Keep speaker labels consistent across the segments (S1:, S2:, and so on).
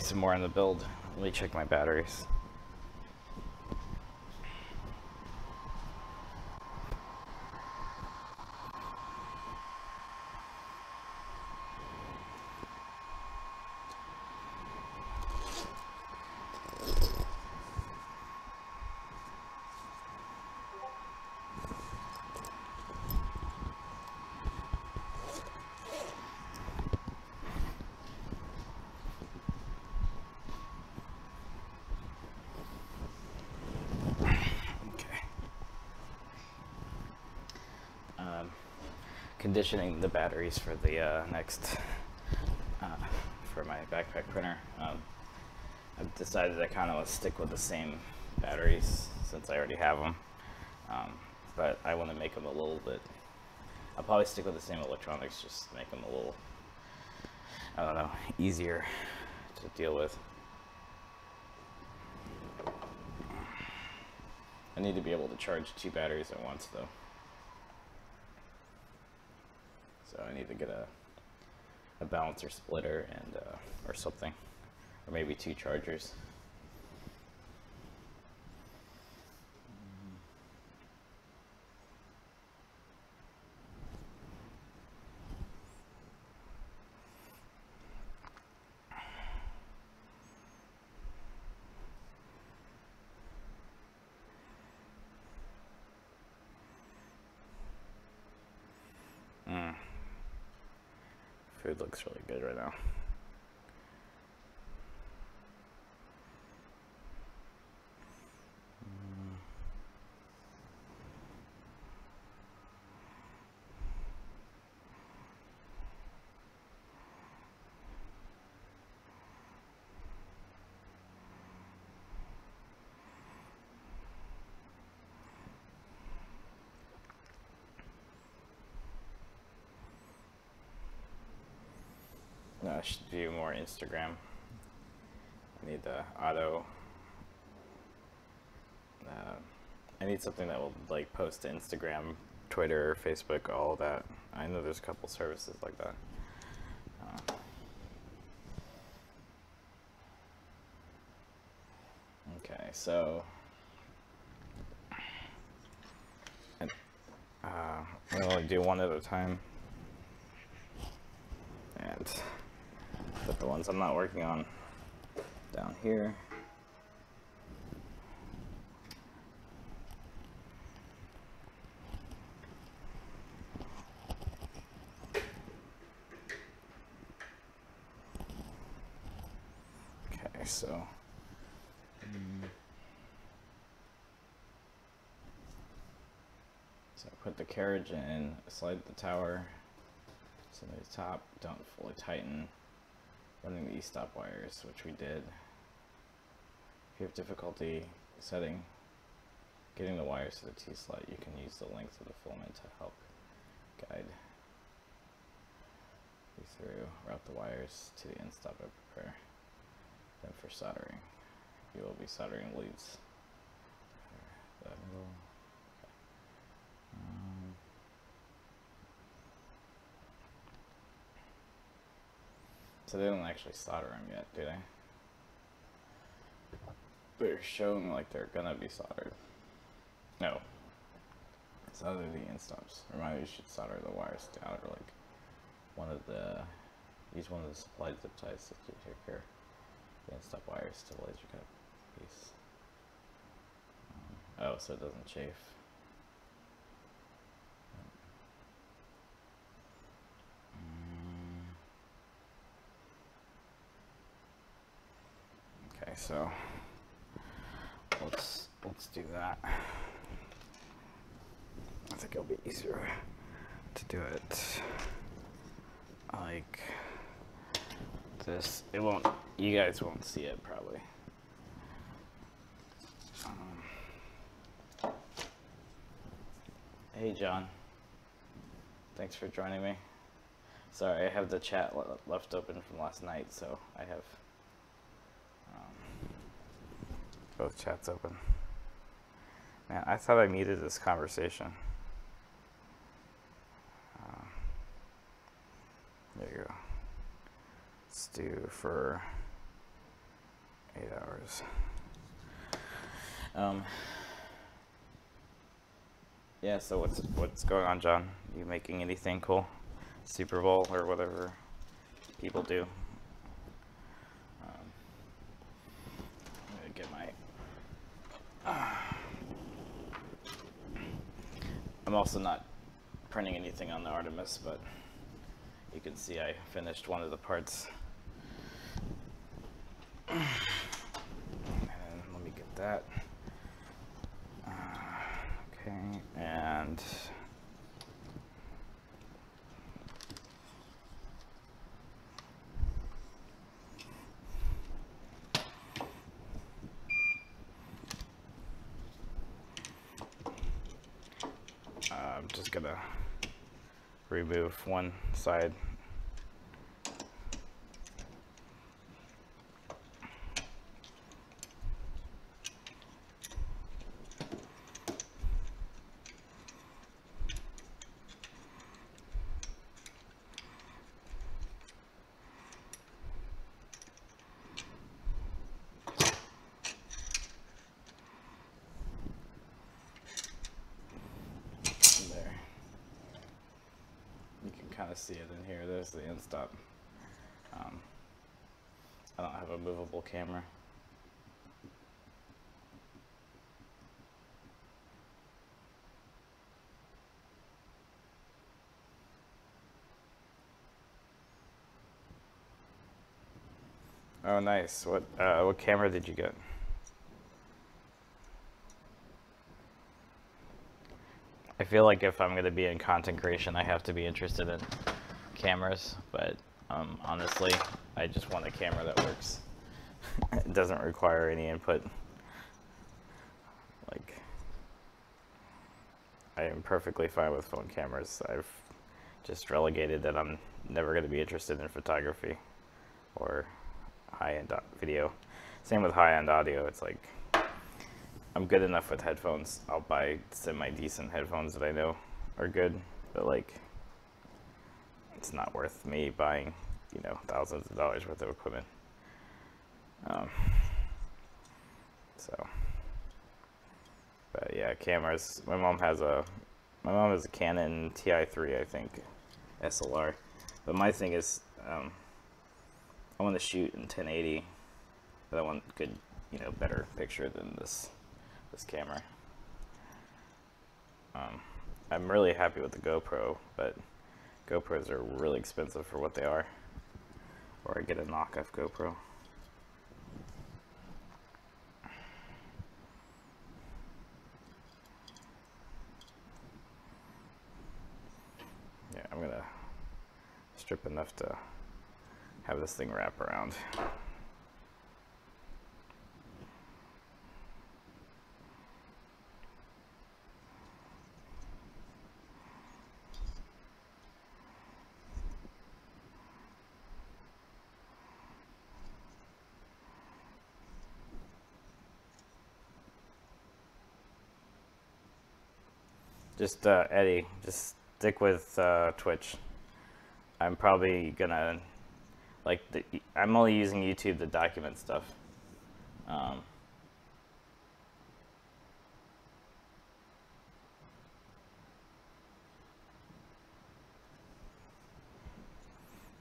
S1: some more on the build. Let me check my batteries. Conditioning the batteries for the next for my backpack printer. I've decided I kind of want to stick with the same batteries since I already have them, but I want to make them a little bit. I'll probably stick with the same electronics, just make them a little, I don't know, easier to deal with. I need to be able to charge 2 batteries at once though. So I need to get a balancer splitter and or something, or maybe 2 chargers. Food looks really good right now. I should view more Instagram. I need the auto. I need something that will like post to Instagram, Twitter, Facebook, all of that. I know there's a couple services like that. Okay, so I only do one at a time, and put the ones I'm not working on down here. Okay, so put the carriage in, slide the tower to the top, don't fully tighten. Running the e-stop wires, which we did. If you have difficulty getting the wires to the T-slot, you can use the length of the filament to help guide you through. Route the wires to the end stop and prepare. Then for soldering, you will be soldering leads. The middle. So they don't actually solder them yet, do they? They're showing like they're gonna be soldered. No. Solder the end stops. Remind you, you should solder the wires to outer, like use one of the supplied zip ties to take care of the end stop wires to the laser cut piece. Oh, so it doesn't chafe. Okay, so let's do that. I think it'll be easier to do it like this. It won't. You guys won't see it probably. Hey John, thanks for joining me. Sorry, I have the chat left open from last night, so I have both chats open. Man, I thought I needed this conversation. There you go. Let's do for 8 hours. Yeah, so what's going on, John? You making anything cool? Super Bowl or whatever people do? I'm gonna get my... I'm also not printing anything on the Artemis, but you can see I finished one of the parts. And let me get that. Okay, and I'm just gonna remove one side. Kind of see it in here. There's the end stop. I don't have a movable camera. Oh, nice. What camera did you get? I feel like if I'm going to be in content creation, I have to be interested in cameras, but honestly, I just want a camera that works. It doesn't require any input. Like, I am perfectly fine with phone cameras. I've just relegated that I'm never going to be interested in photography or high-end video. Same with high-end audio. It's like, I'm good enough with headphones. I'll buy semi-decent headphones that I know are good, but like, it's not worth me buying, you know, thousands of dollars worth of equipment. But yeah, cameras. My mom has a Canon TI3, I think, SLR. But my thing is, I want to shoot in 1080, but I want good, you know, better picture than this camera. I'm really happy with the GoPro, but GoPros are really expensive for what they are. Or I get a knockoff GoPro. Yeah, I'm gonna strip enough to have this thing wrap around. Just Eddie, just stick with Twitch. I'm probably gonna I'm only using YouTube to document stuff.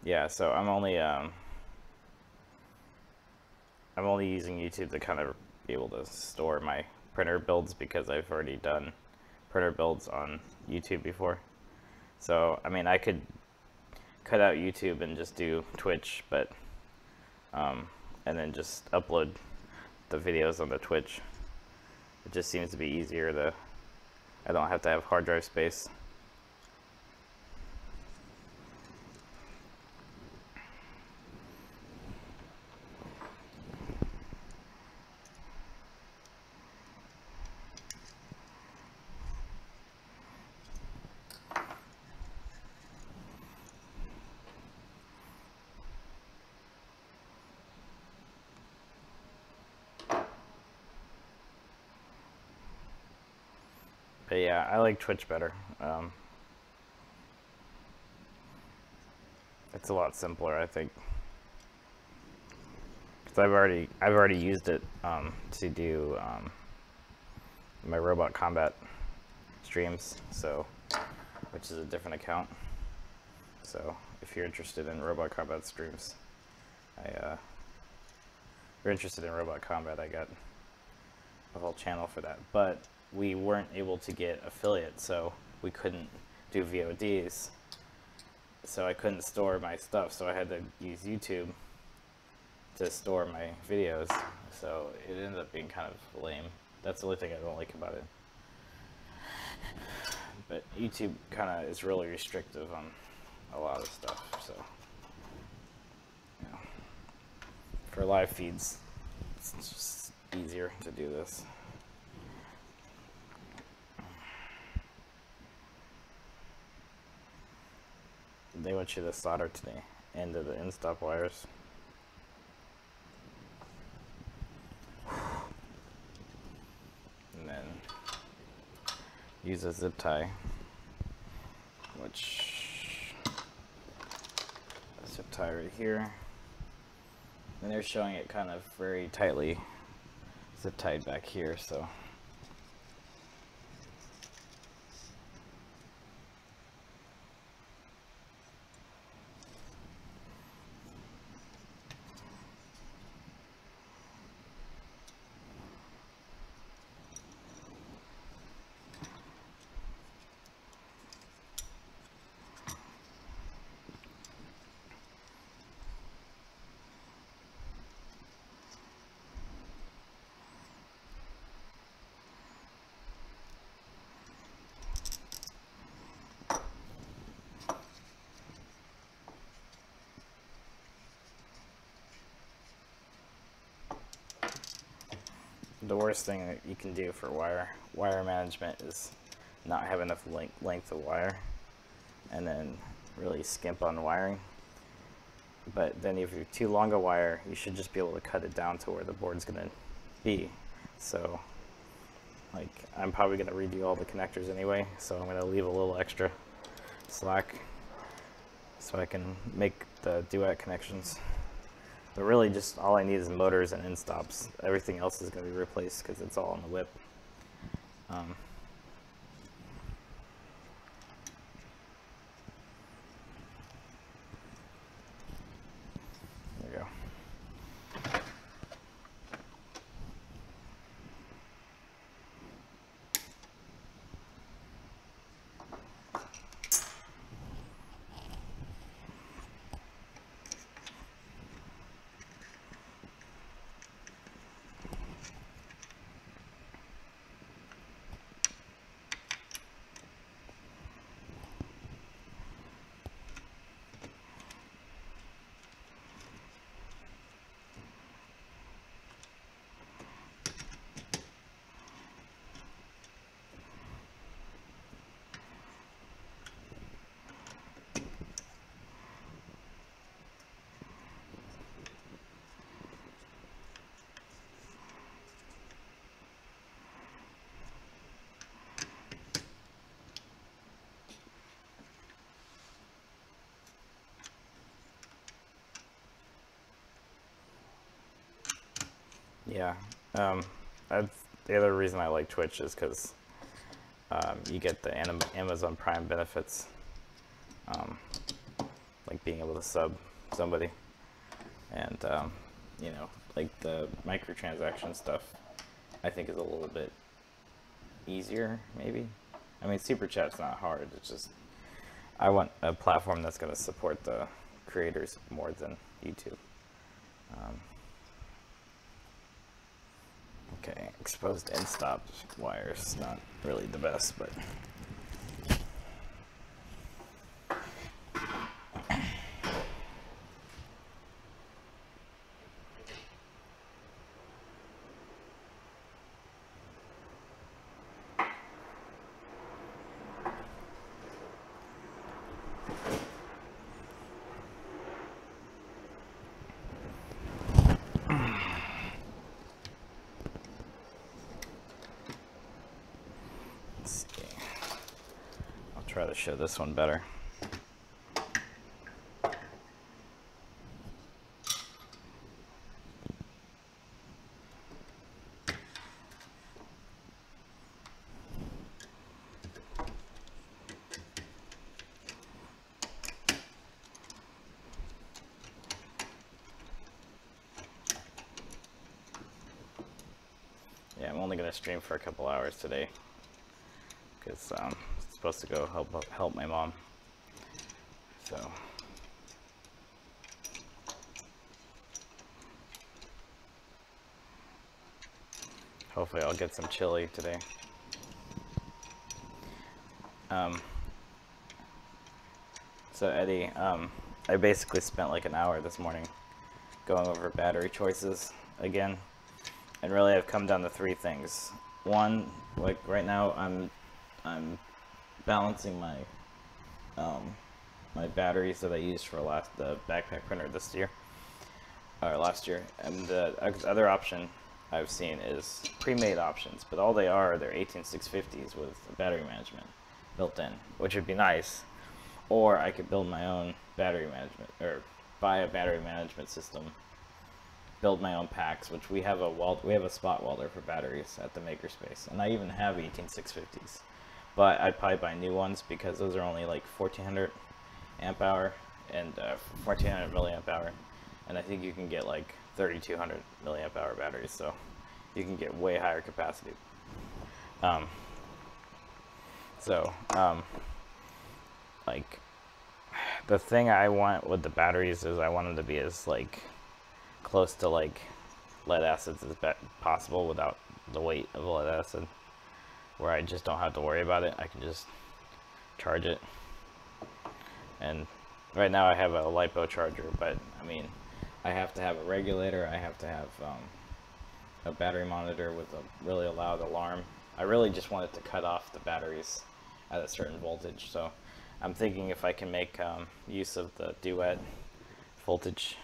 S1: Yeah, so I'm only using YouTube to kind of be able to store my printer builds because I've already done printer builds on YouTube before. So, I mean, I could cut out YouTube and just do Twitch, but and then just upload the videos on the Twitch. It just seems to be easier to, I don't have to have hard drive space. But yeah, I like Twitch better. It's a lot simpler, I think. So I've already used it to do my Robot Combat streams, so which is a different account. So if you're interested in Robot Combat streams, if you're interested in Robot Combat, I got a whole channel for that. But we weren't able to get affiliate, so we couldn't do VODs. So I couldn't store my stuff, so I had to use YouTube to store my videos. So it ended up being kind of lame. That's the only thing I don't like about it. But YouTube kind of is really restrictive on a lot of stuff, so you know, for live feeds, it's just easier to do this. They want you to solder to the end of the end-stop wires. And then use a zip tie, which zip tie right here. And they're showing it kind of very tightly zip tied back here, so the worst thing that you can do for wire management is not have enough length of wire and then really skimp on wiring. But then if you're too long a wire, you should just be able to cut it down to where the board's gonna be. So like I'm probably gonna redo all the connectors anyway, so I'm gonna leave a little extra slack so I can make the duet connections. But really just all I need is motors and end stops. Everything else is going to be replaced because it's all on the whip. There you go. Yeah, the other reason I like Twitch is because you get the Amazon Prime benefits, like being able to sub somebody, and you know, like the microtransaction stuff, I think is a little bit easier, maybe. I mean, Super Chat's not hard. It's just I want a platform that's going to support the creators more than YouTube. Okay, exposed end stop wires, not really the best, but try to show this one better. only going to stream for a couple hours today because I'm supposed to go help my mom. So hopefully I'll get some chili today. So Eddie, I basically spent like an hour this morning going over battery choices again, and really I've come down to three things. One, like right now I'm balancing my my batteries that I used for the backpack printer this year or last year, and the other option I've seen is pre-made options, but all they are, they're 18650s with battery management built in, which would be nice. Or I could build my own battery management, or buy a battery management system, build my own packs, which we have a spot welder for batteries at the makerspace, and I even have 18650s. But I'd probably buy new ones because those are only like 1400 amp hour and 1400 milliamp hour, and I think you can get like 3200 milliamp hour batteries, so you can get way higher capacity. Like the thing I want with the batteries is I want them to be as like close to like lead acids as possible without the weight of lead acid, where I just don't have to worry about it. I can just charge it. And right now I have a LiPo charger, but I mean, I have to have a regulator, I have to have a battery monitor with a really loud alarm. I really just want it to cut off the batteries at a certain voltage, so I'm thinking if I can make use of the duet voltage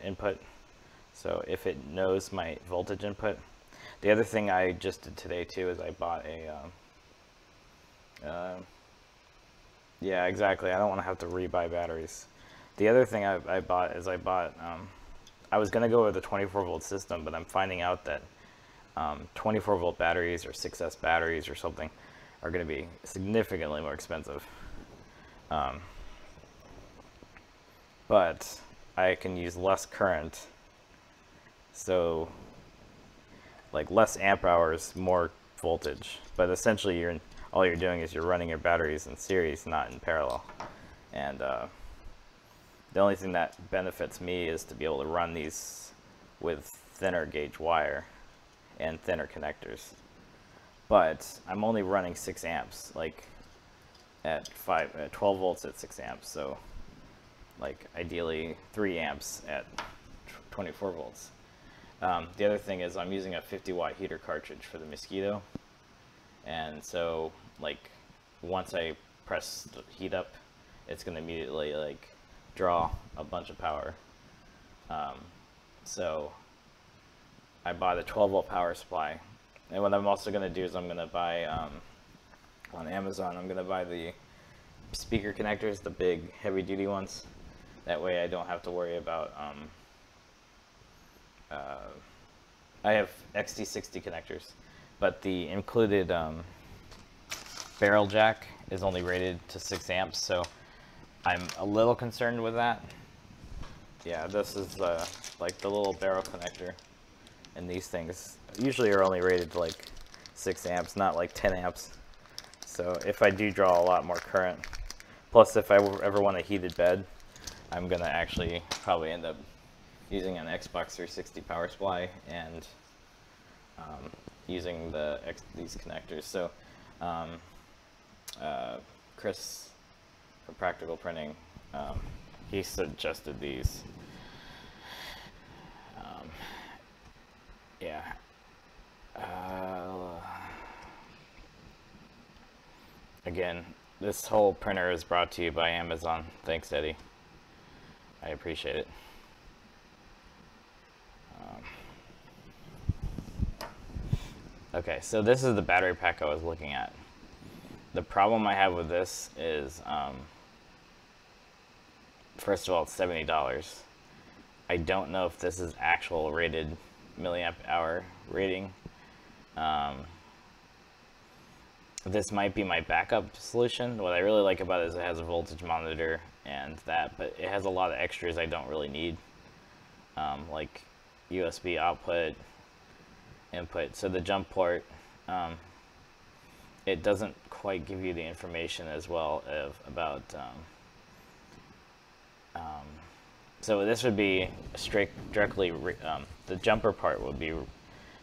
S1: input, so if it knows my voltage input. The other thing I just did today too is I bought a yeah, exactly, I don't want to have to rebuy batteries. The other thing I bought is I was going to go with a 24 volt system, but I'm finding out that 24 volt batteries or 6S batteries or something are going to be significantly more expensive. But I can use less current, so like less amp hours, more voltage, but essentially all you're doing is you're running your batteries in series, not in parallel. And the only thing that benefits me is to be able to run these with thinner gauge wire and thinner connectors. But I'm only running 6 amps, like at 12 volts at 6 amps, so like ideally 3 amps at 24 volts. The other thing is I'm using a 50 watt heater cartridge for the Mosquito, and so like once I press the heat up, it's going to immediately like draw a bunch of power. So I bought a 12 volt power supply, and what I'm also going to do is I'm going to buy on Amazon, I'm going to buy the speaker connectors, the big heavy duty ones. That way I don't have to worry about I have XT60 connectors, but the included barrel jack is only rated to 6 amps, so I'm a little concerned with that. Yeah, this is like the little barrel connector, and these things usually are only rated to like 6 amps, not like 10 amps. So if I do draw a lot more current, plus if I ever want a heated bed, I'm gonna actually probably end up using an Xbox 360 power supply and using these connectors. So Chris from Practical Printing, he suggested these. Yeah. Again, this whole printer is brought to you by Amazon. Thanks, Eddie. I appreciate it. Okay, so this is the battery pack I was looking at. The problem I have with this is, first of all, it's $70. I don't know if this is actual rated milliamp hour rating. This might be my backup solution. What I really like about it is it has a voltage monitor and that, but it has a lot of extras I don't really need, like USB output input. So the jump port, it doesn't quite give you the information as well about. So this would be straight directly. The jumper part would be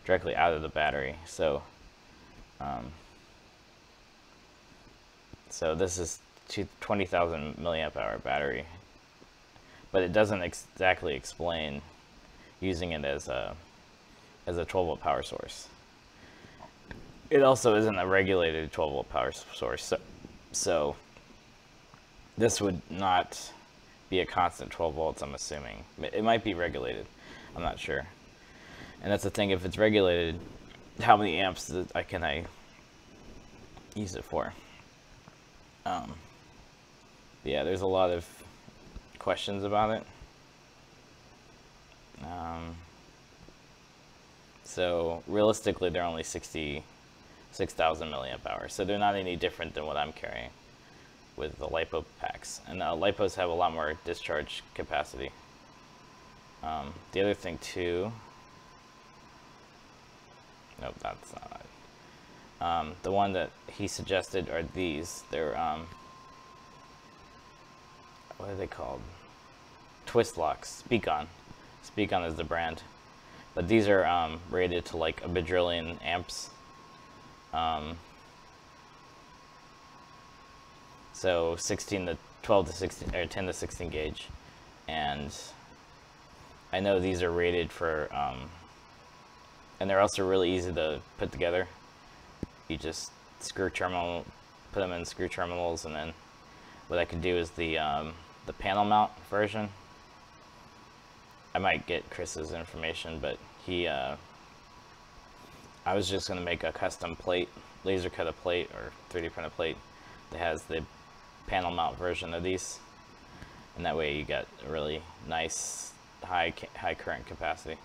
S1: directly out of the battery. So, so this is 20,000 milliamp hour battery, but it doesn't exactly explain using it as a 12-volt power source. It also isn't a regulated 12-volt power source, so this would not be a constant 12 volts, I'm assuming. It might be regulated, I'm not sure. And that's the thing, if it's regulated, how many amps can I use it for? Yeah, there's a lot of questions about it. So realistically, they're only 66,000 milliamp hours, so they're not any different than what I'm carrying with the LiPo packs. And LiPos have a lot more discharge capacity. The other thing too, nope, that's not it. The one that he suggested are these. They're, what are they called? Twist locks, SeeMeCNC. SeeMeCNC is the brand. But these are rated to like a bajillion amps. So 16 to 12 to 16 or 10 to 16 gauge, and I know these are rated for, and they're also really easy to put together. You just put them in screw terminals, and then what I could do is the panel mount version. I might get Chris's information, but I was just going to make a custom plate, laser cut a plate or 3D print a plate that has the panel mount version of these, and that way you get a really nice high current capacity.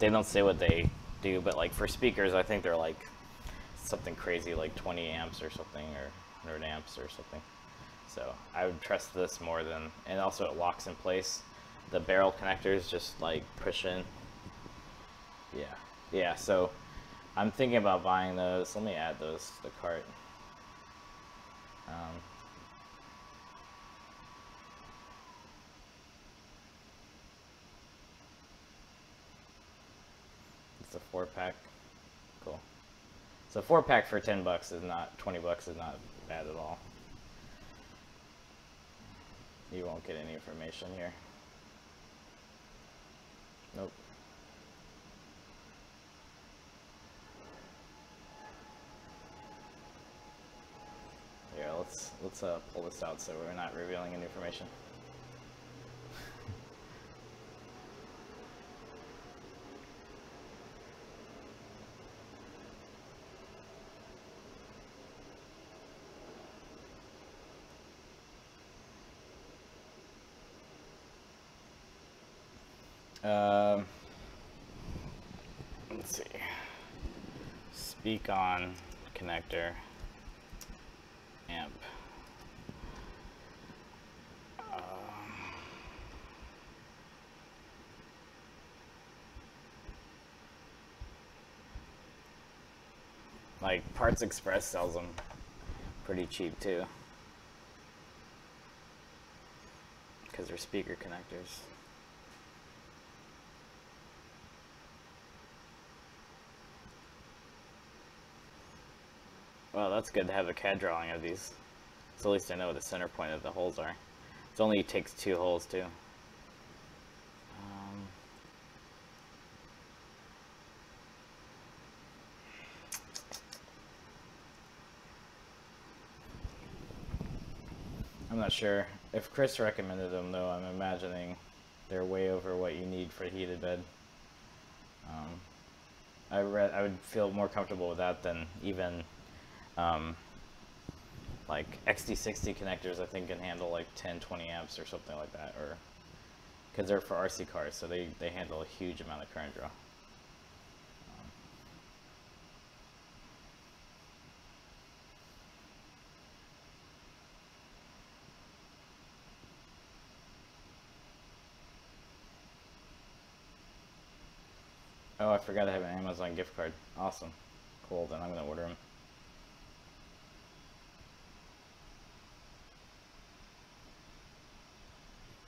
S1: They don't say what they do, but like for speakers, I think they're like something crazy like 20 amps or something, or 100 amps or something. So I would trust this more than, and also it locks in place. The barrel connectors just like push in. Yeah, so I'm thinking about buying those. Let me add those to the cart. It's a 4-pack. Cool. So 4-pack for 10 bucks is not, 20 bucks is not bad at all. You won't get any information here. Nope. Here, let's pull this out so we're not revealing any information. Let's see. SeeMeCNC connector amp. Like Parts Express sells them pretty cheap too, because they're speaker connectors. Well, that's good to have a CAD drawing of these. So at least I know what the center point of the holes are. It only takes 2 holes too. I'm not sure. If Chris recommended them though, I'm imagining they're way over what you need for a heated bed. I would feel more comfortable with that than even like XT60 connectors. I think can handle like 10-20 amps or something like that, or because they're for RC cars, so they handle a huge amount of current draw. Oh, I forgot I have an Amazon gift card. Awesome. Cool, then I'm going to order them.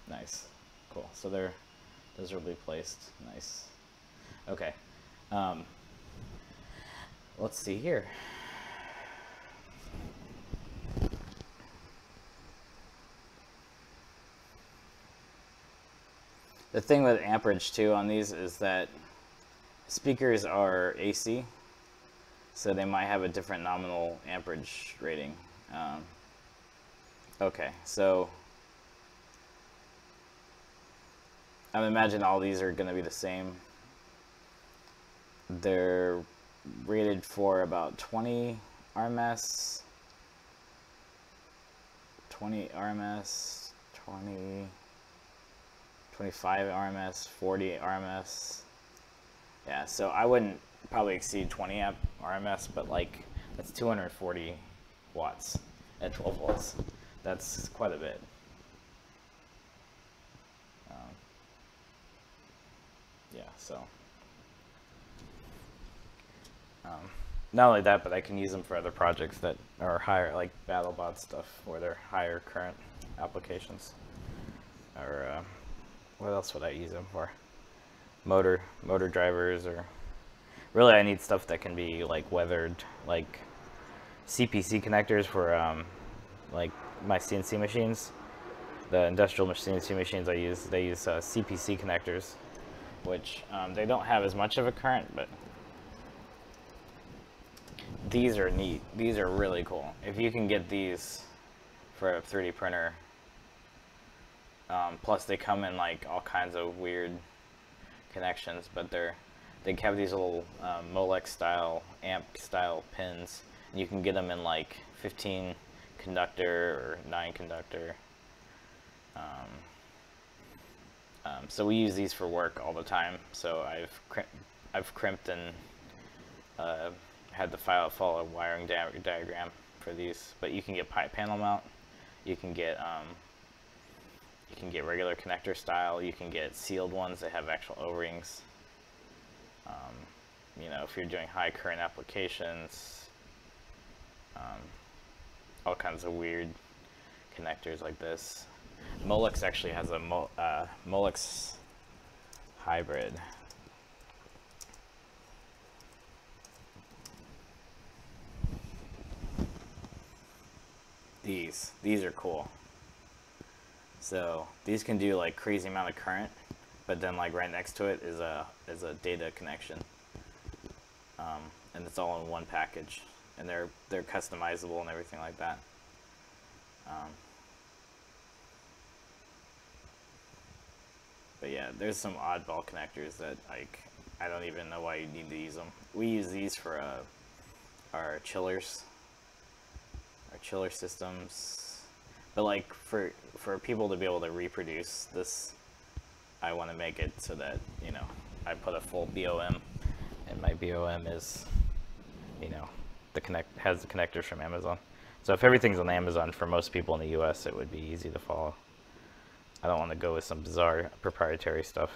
S1: Nice. Cool. So those will be placed. Nice. Okay. Let's see here. The thing with amperage too on these is that speakers are AC, so they might have a different nominal amperage rating. Okay, so I imagine all these are going to be the same. They're rated for about 20 RMS, 20 RMS, 20, 25 RMS, 40 RMS. Yeah, so I wouldn't probably exceed 20 amp RMS, but like that's 240 watts at 12 volts. That's quite a bit. Yeah, so not only that, but I can use them for other projects that are higher, like BattleBot stuff, where they're higher current applications. Or what else would I use them for? Motor drivers, or really I need stuff that can be like weathered, like CPC connectors for like my CNC machines. The industrial CNC machines I use, they use CPC connectors, which they don't have as much of a current, but these are neat. These are really cool. If you can get these for a 3D printer, plus they come in like all kinds of weird connections, but they have these little Molex style, amp style pins, and you can get them in like 15 conductor or 9 conductor. So we use these for work all the time. So I've crimped and had to follow a wiring diagram for these. But you can get pipe panel mount. You can get regular connector style. You can get sealed ones that have actual O-rings. You know, if you're doing high current applications, all kinds of weird connectors like this. Molex actually has a Molex hybrid. These are cool. So these can do like crazy amount of current, but then like right next to it is a data connection, and it's all in one package, and they're customizable and everything like that. But yeah, there's some oddball connectors that like I don't even know why you need to use them. We use these for our chillers, our chiller systems. But like for people to be able to reproduce this, I want to make it so that, you know, I put a full BOM, and my BOM is, you know, has the connectors from Amazon. So if everything's on Amazon, for most people in the US, it would be easy to follow. I don't want to go with some bizarre proprietary stuff.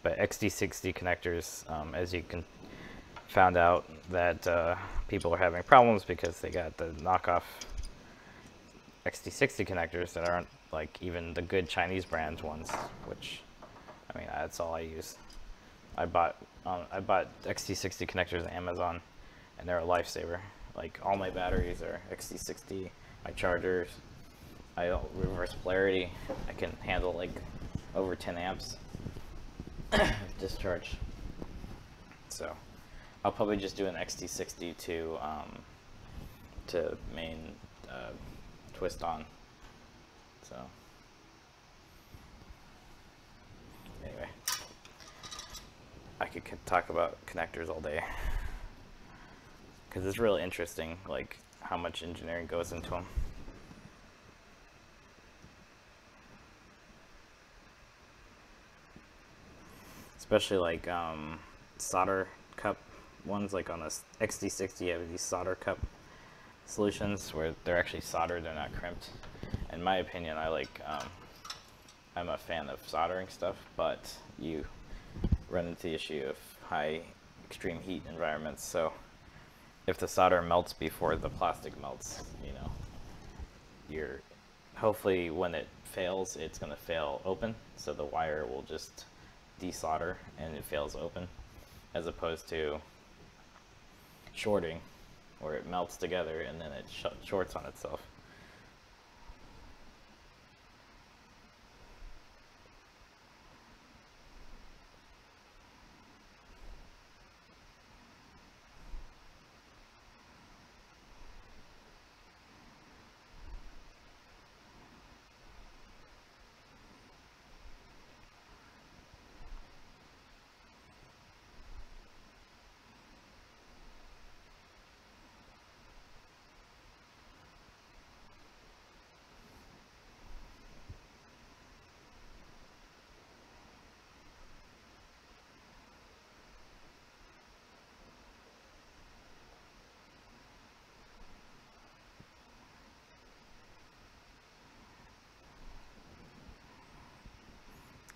S1: But XD60 connectors, as you can found out that people are having problems because they got the knockoff XD60 connectors that aren't like even the good Chinese brand ones, which, I mean, that's all I use. I bought XD60 connectors on Amazon, and they're a lifesaver. Like all my batteries are XD60. My chargers, I don't reverse polarity. I can handle like over 10 amps discharge. So I'll probably just do an XT60 to main twist on. So anyway, I could talk about connectors all day because it's really interesting, like how much engineering goes into them. Especially like solder cup ones, like on this XD60 you have these solder cup solutions where they're actually soldered, they're not crimped. In my opinion, I like I'm a fan of soldering stuff, but you run into the issue of high extreme heat environments. So if the solder melts before the plastic melts, you know, you're hopefully when it fails, it's going to fail open, so the wire will just desolder and it fails open, as opposed to shorting where it melts together and then it shorts on itself.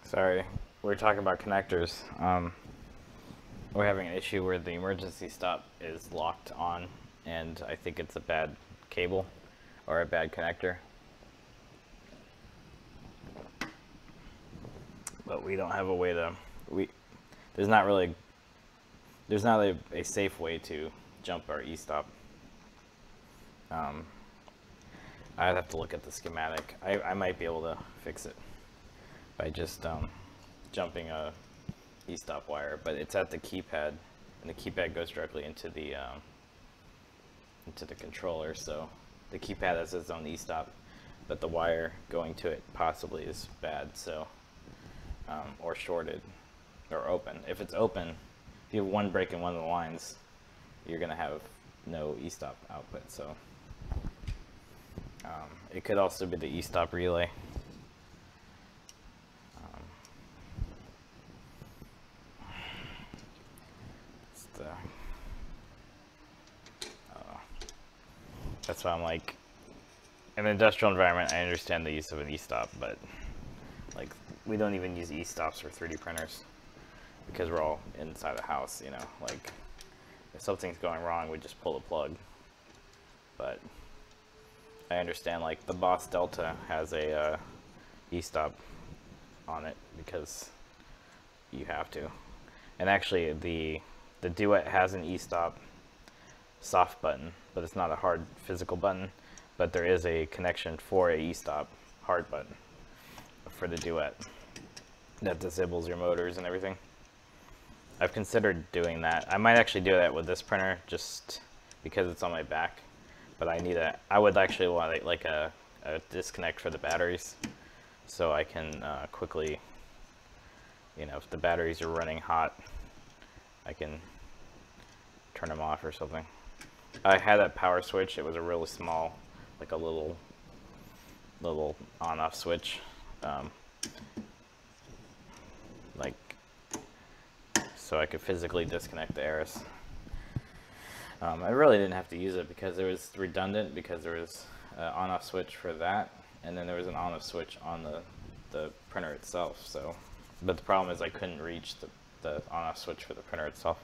S1: Sorry, we're talking about connectors. We're having an issue where the emergency stop is locked on, and I think it's a bad cable or a bad connector. But we don't have a way to, there's not a safe way to jump our e-stop. I'd have to look at the schematic. I might be able to fix it by just jumping a e-stop wire, but it's at the keypad, and the keypad goes directly into the controller. So the keypad has its own e-stop, but the wire going to it possibly is bad. So or shorted or open. If it's open, if you have one break in one of the lines, you're gonna have no e-stop output. So it could also be the e-stop relay. That's why I'm like, in an industrial environment, I understand the use of an e-stop, but like, we don't even use e-stops for 3D printers because we're all inside a house, you know. Like, if something's going wrong, we just pull the plug. But I understand, like, the Boss Delta has a e-stop on it because you have to. And actually, the Duet has an e-stop soft button, but it's not a hard physical button, but there is a connection for a e-stop hard button for the Duet that disables your motors and everything. I've considered doing that. I might actually do that with this printer just because it's on my back, but I would actually want like a disconnect for the batteries, so I can quickly, you know, if the batteries are running hot, I can turn them off or something. I had that power switch. It was a really small, like a little on-off switch, like so I could physically disconnect the Aris. I really didn't have to use it because it was redundant, because there was an on-off switch for that, and then there was an on-off switch on the printer itself. So, but the problem is I couldn't reach the on-off switch for the printer itself.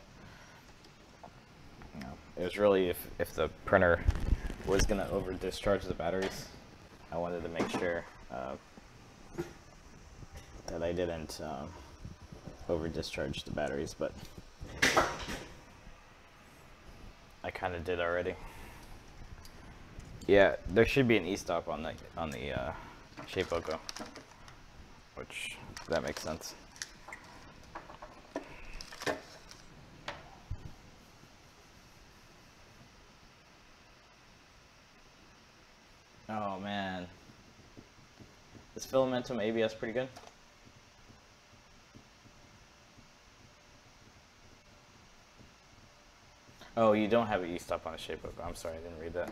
S1: You know, it was really if the printer was going to over discharge the batteries, I wanted to make sure that I didn't over discharge the batteries, but I kind of did already. Yeah, there should be an e-stop on the Shape Loco, which that makes sense. Oh man, is Filamentum ABS pretty good? Oh, you don't have an e-stop on a Shape Loco. I'm sorry, I didn't read that.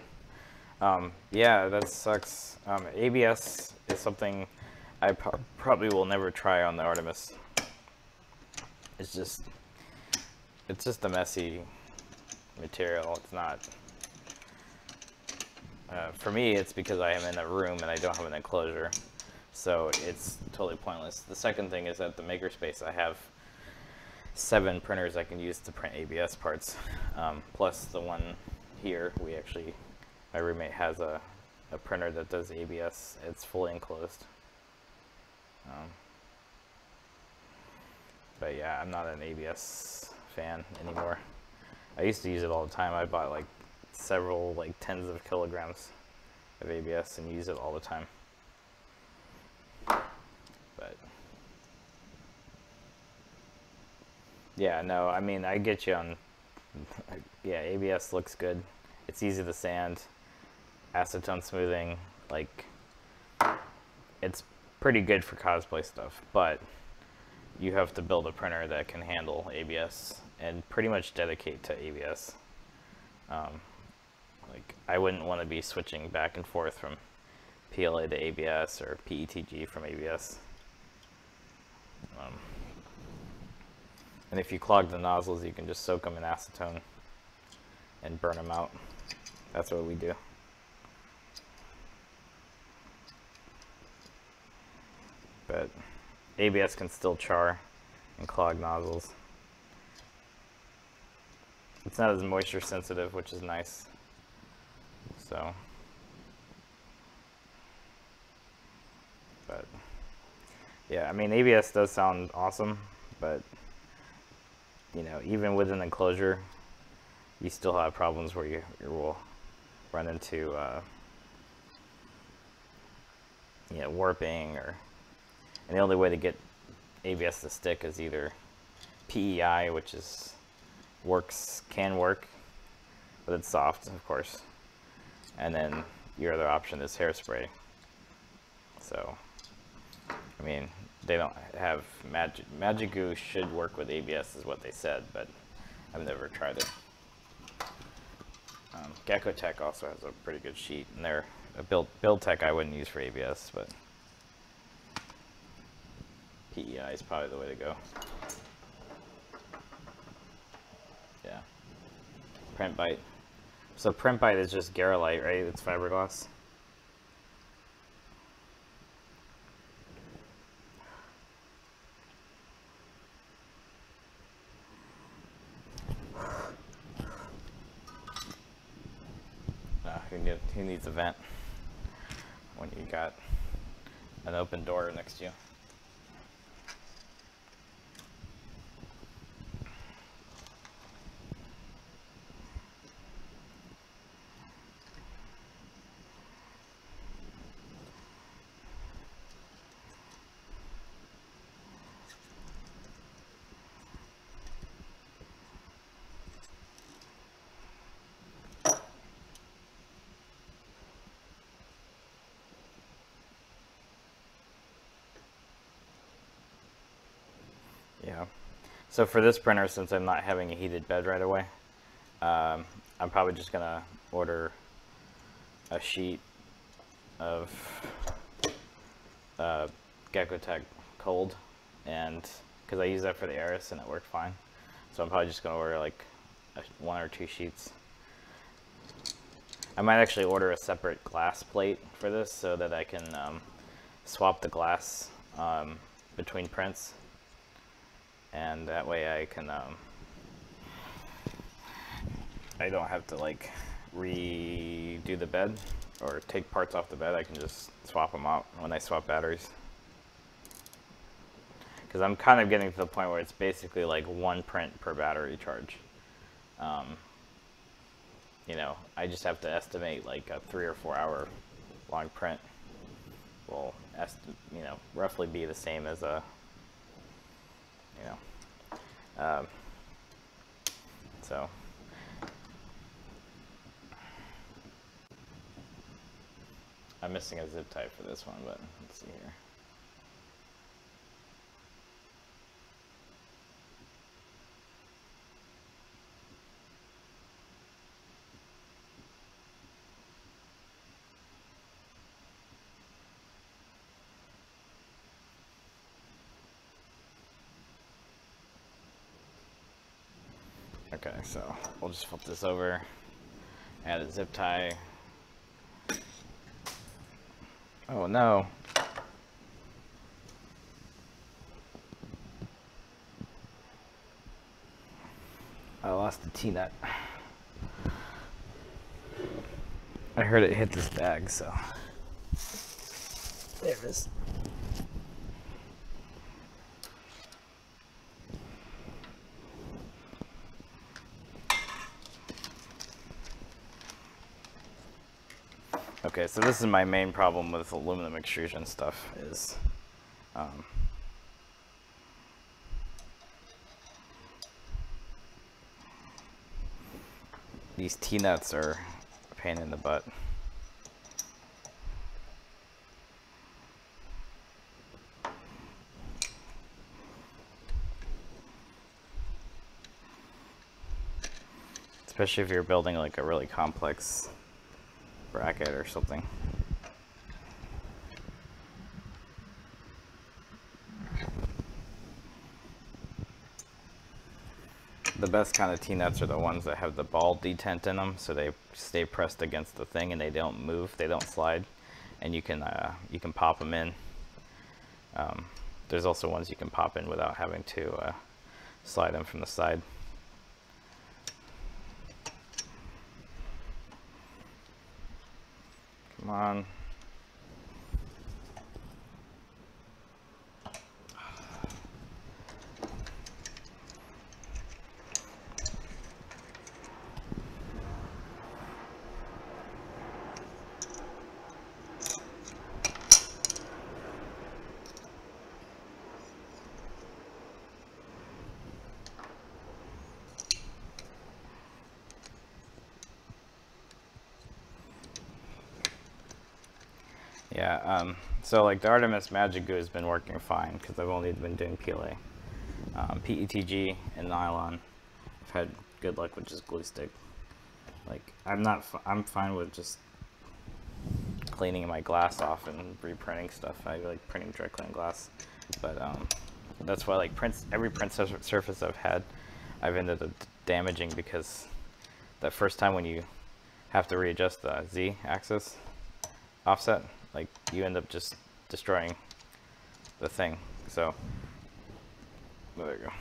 S1: Yeah, that sucks. ABS is something I probably will never try on the Artemis. It's just a messy material. It's not. For me, it's because I am in a room and I don't have an enclosure. so it's totally pointless. The second thing is that the makerspace, I have 7 printers I can use to print ABS parts, plus the one here. My roommate has a printer that does ABS. It's fully enclosed. But yeah, I'm not an ABS fan anymore. I used to use it all the time. I bought like several, like tens of kilograms of ABS and use it all the time. But yeah, no, I mean, I get you on, yeah, ABS looks good. It's easy to sand, acetone smoothing, like, it's pretty good for cosplay stuff, but you have to build a printer that can handle ABS and pretty much dedicate to ABS. Like, I wouldn't want to be switching back and forth from PLA to ABS or PETG from ABS. And if you clog the nozzles, you can just soak them in acetone and burn them out. That's what we do. But ABS can still char and clog nozzles. It's not as moisture sensitive, which is nice. So, but yeah, I mean, ABS does sound awesome, but you know, even with an enclosure, you still have problems where you will run into you know, warping, and the only way to get ABS to stick is either PEI, which can work, but it's soft, of course, and then your other option is hairspray. So, I mean, they don't have Magic Goo should work with ABS is what they said, but I've never tried it. Gecko Tech also has a pretty good sheet, and they're a build tech I wouldn't use for ABS, but PEI is probably the way to go. Yeah. Print Bite. So Print Bite is just Garolite, right? It's fiberglass. Who needs a vent when you got an open door next to you? Yeah. So for this printer, since I'm not having a heated bed right away, I'm probably just gonna order a sheet of Gecko Tech cold, and because I use that for the Aris and it worked fine, so I'm probably just gonna order like 1 or 2 sheets. I might actually order a separate glass plate for this so that I can swap the glass between prints. And that way I can, I don't have to like redo the bed or take parts off the bed. I can just swap them out when I swap batteries. Because I'm kind of getting to the point where it's basically like 1 print per battery charge. You know, I just have to estimate like a 3 or 4 hour long print will, you know, roughly be the same as a, you know, so I'm missing a zip tie for this one, but let's see here. Okay, so we'll just flip this over, add a zip tie. Oh no. I lost the T-nut. I heard it hit this bag, so there it is. Okay, so this is my main problem with aluminum extrusion stuff is these T-nuts are a pain in the butt. Especially if you're building like a really complex bracket or something. The best kind of T-nuts are the ones that have the ball detent in them, so they stay pressed against the thing and they don't move, they don't slide, and you can pop them in. There's also ones you can pop in without having to slide them from the side. Come on. Yeah, so like the Artemis Magic Glue has been working fine because I've only been doing PLA. PETG and nylon, I've had good luck with just glue stick. Like I'm fine with just cleaning my glass off and reprinting stuff. I like printing directly on glass, but that's why like every print surface I've had, I've ended up damaging because that first time when you have to readjust the Z-axis offset, like you end up just destroying the thing. So there you go.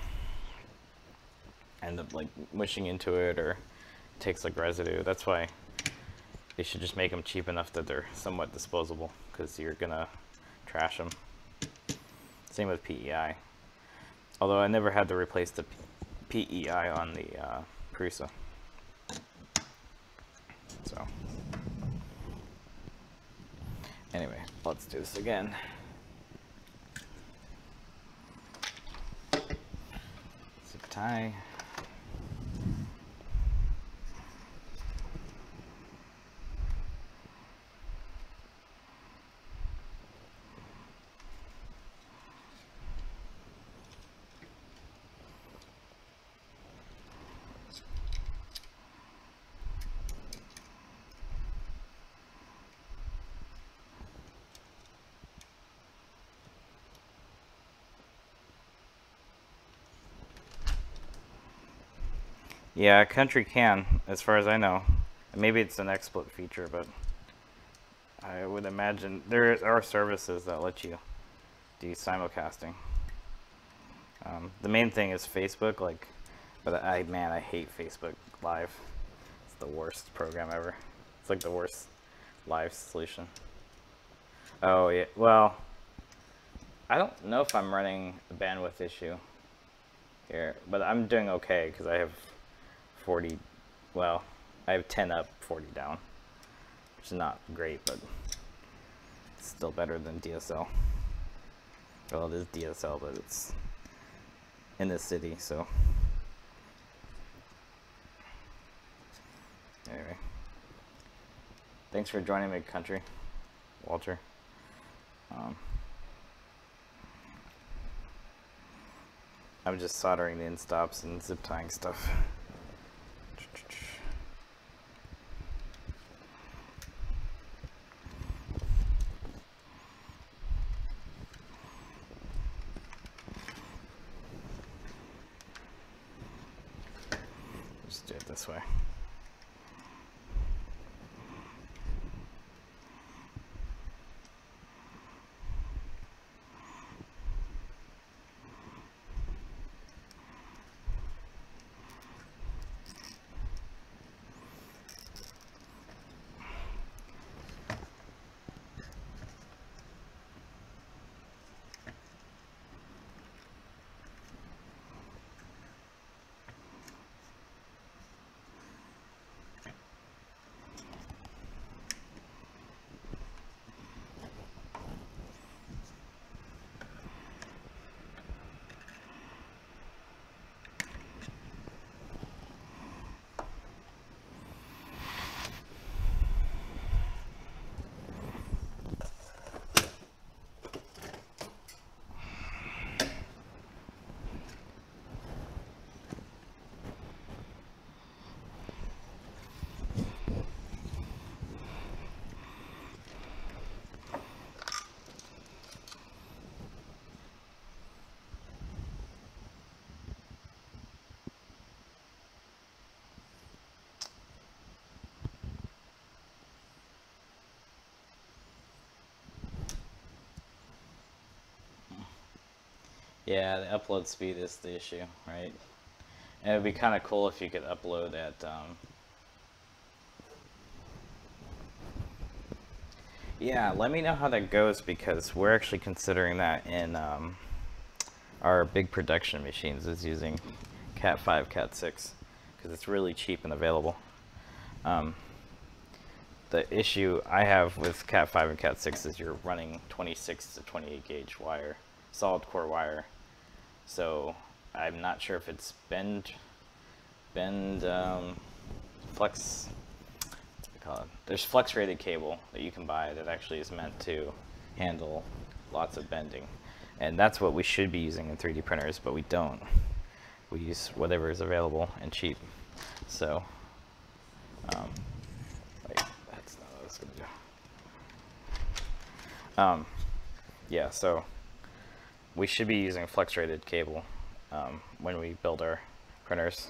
S1: End up like mushing into it, or it takes like residue. That's why they should just make them cheap enough that they're somewhat disposable, because you're gonna trash them. Same with PEI. Although I never had to replace the PEI on the Prusa. So anyway, let's do this again. Zip tie. Yeah, Country can, as far as I know. Maybe it's an XSplit feature, but I would imagine there are services that let you do simulcasting. The main thing is Facebook, like, but man, I hate Facebook Live. It's the worst program ever. It's like the worst live solution. Oh yeah, well, I don't know if I'm running a bandwidth issue here, but I'm doing okay because I have 40, well, I have 10 up, 40 down, which is not great, but it's still better than DSL. Well, it is DSL, but it's in the city, so anyway. Thanks for joining me, Country, Walter. I'm just soldering the end stops and zip tying stuff. Just do it this way. Yeah, the upload speed is the issue, right? And it would be kind of cool if you could upload at yeah, let me know how that goes, because we're actually considering that in our big production machines is using Cat 5, Cat 6, because it's really cheap and available. The issue I have with Cat 5 and Cat 6 is you're running 26 to 28 gauge wire, solid core wire. So I'm not sure if it's flex, what's it called? There's flex rated cable that you can buy that actually is meant to handle lots of bending. And that's what we should be using in 3D printers, but we don't. We use whatever is available and cheap. So, that's not what I was gonna do. Yeah, so we should be using flex rated cable when we build our printers,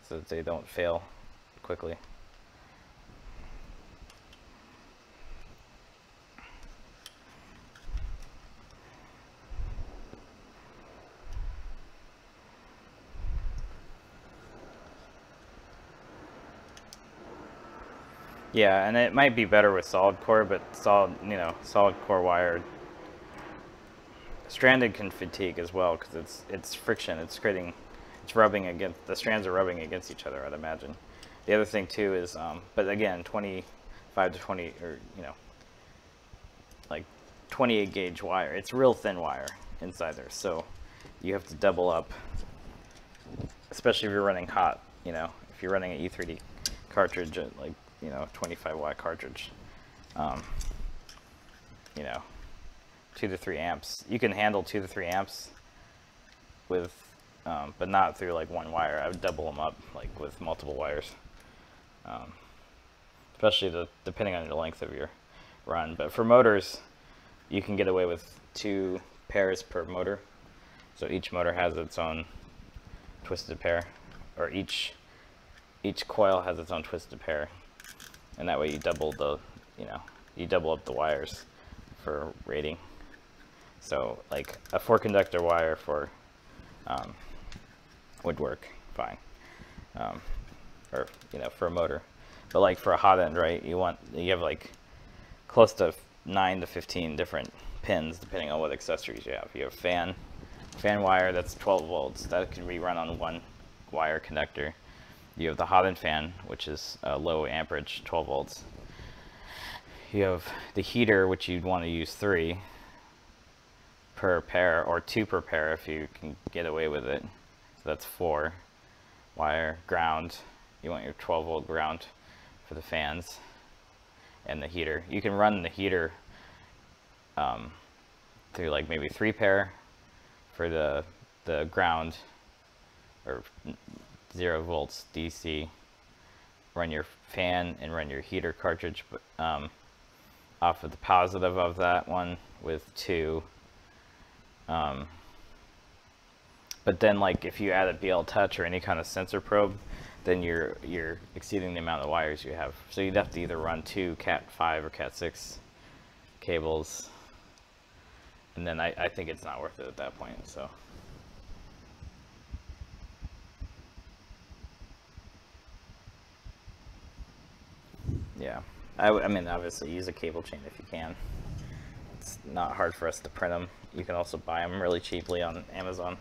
S1: so that they don't fail quickly. Yeah, and it might be better with solid core, but solid core wire stranded can fatigue as well, because it's friction. It's rubbing against, the strands are rubbing against each other, I'd imagine. The other thing too is, but again, 25 to 20, or like 28 gauge wire. It's real thin wire inside there, so you have to double up, especially if you're running hot. If you're running an E3D cartridge at 25 watt cartridge, 2 to 3 amps. You can handle 2 to 3 amps with, but not through like one wire. I would double them up with multiple wires, especially depending on the length of your run. But for motors, you can get away with 2 pairs per motor. So each motor has its own twisted pair, or each coil has its own twisted pair, and that way you double you double up the wires for rating. So like a 4 conductor wire for would work fine, or for a motor. But like for a hot end, right, you have like close to 9 to 15 different pins depending on what accessories you have. You have fan wire, that's 12 volts, that can be run on 1 wire connector. You have the hot end fan, which is low amperage, 12 volts. You have the heater, which you'd want to use 3 per pair, or 2 per pair if you can get away with it. So that's 4 wire. Ground, you want your 12 volt ground for the fans and the heater. You can run the heater through like maybe 3 pair for the ground, or 0 volts DC. Run your fan and run your heater cartridge off of the positive of that one with 2. But then like if you add a BL touch or any kind of sensor probe, then you're exceeding the amount of wires you have. So you'd have to either run 2 Cat 5 or Cat 6 cables, and then I think it's not worth it at that point. So yeah, I mean obviously use a cable chain if you can. It's not hard for us to print them. You can also buy them really cheaply on Amazon.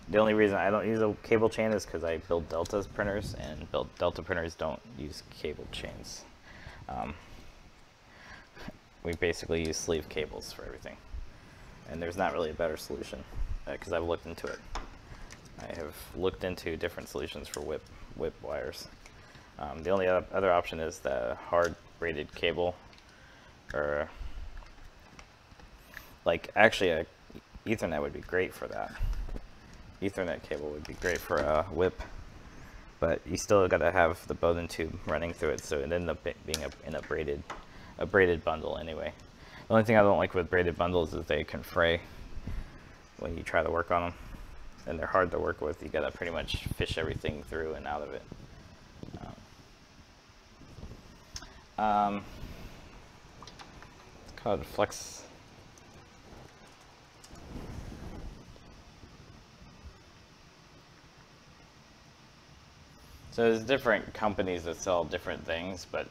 S1: The only reason I don't use a cable chain is because I build Delta printers, and Delta printers don't use cable chains. We basically use sleeve cables for everything, and there's not really a better solution because I've looked into it. I have looked into different solutions for whip wires. The only other option is the hard braided cable, or like actually a Ethernet would be great for that. Ethernet cable would be great for a whip, but you still got to have the Bowden tube running through it, so it ends up being in a braided bundle anyway. The only thing I don't like with braided bundles is they can fray when you try to work on them, and they're hard to work with. You got to pretty much fish everything through and out of it. It's called flex So there's different companies that sell different things, but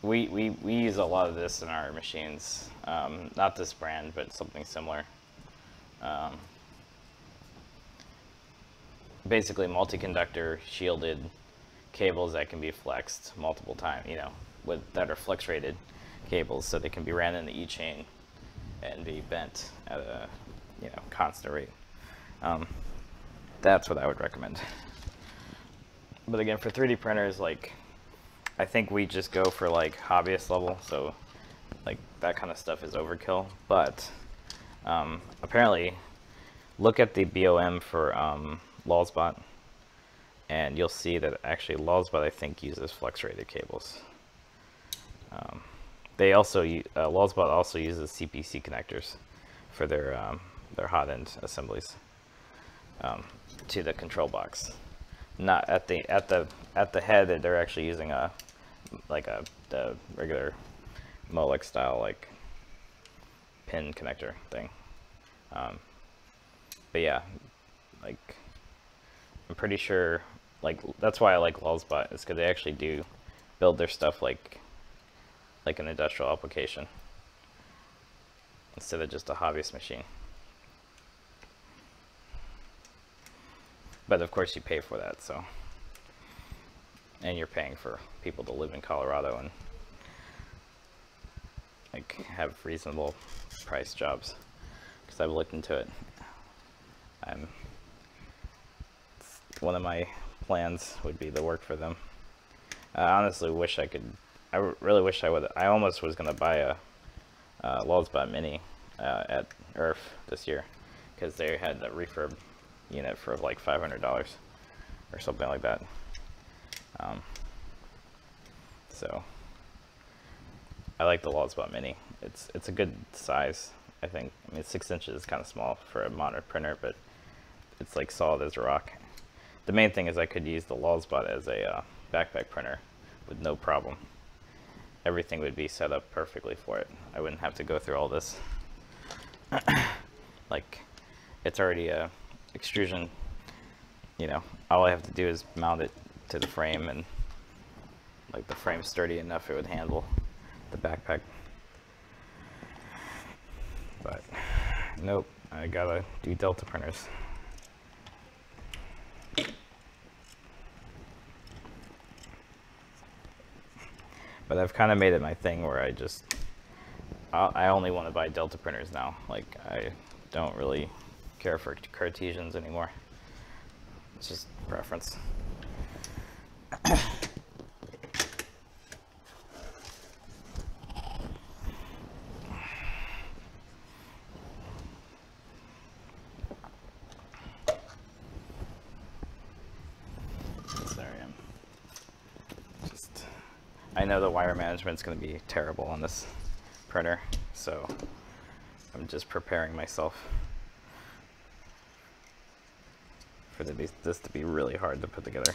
S1: we use a lot of this in our machines. Not this brand, but something similar. Basically, multi-conductor shielded cables that can be flexed multiple times. You know, that are flex rated cables, so they can be ran in the E-chain and be bent at a constant rate. That's what I would recommend. But again, for 3D printers, like, I think we just go for like hobbyist level, so like that kind of stuff is overkill. But apparently, look at the BOM for Lulzbot, and you'll see that actually Lulzbot, I think, uses flex rated cables. They also Lulzbot also uses CPC connectors for their hot end assemblies to the control box. Not at the head, they're actually using the regular Molex style like pin connector thing. But yeah, like, I'm pretty sure, like, that's why I like Lulzbot, is because they actually do build their stuff like an industrial application instead of just a hobbyist machine. But of course you pay for that, so, and you're paying for people to live in Colorado and like have reasonable price jobs, because I've looked into it. One of my plans would be to work for them. I honestly wish I could. I really wish I would. I almost was gonna buy a Lulzbot Mini at ERF this year, because they had a refurb unit for like $500 or something like that. So I like the Lulzbot Mini. It's a good size, I think. I mean, 6 inches is kind of small for a modern printer, but it's like solid as a rock. The main thing is I could use the Lulzbot as a backpack printer with no problem. Everything would be set up perfectly for it. I wouldn't have to go through all this. Like, it's already a extrusion, you know, all I have to do is mount it to the frame, and like the frame's sturdy enough it would handle the backpack. But nope, I gotta do Delta printers. But I've kind of made it my thing where I only want to buy Delta printers now. Like, I don't really care for Cartesians anymore. It's just preference. I know the wire management's going to be terrible on this printer, so I'm just preparing myself for this to be really hard to put together.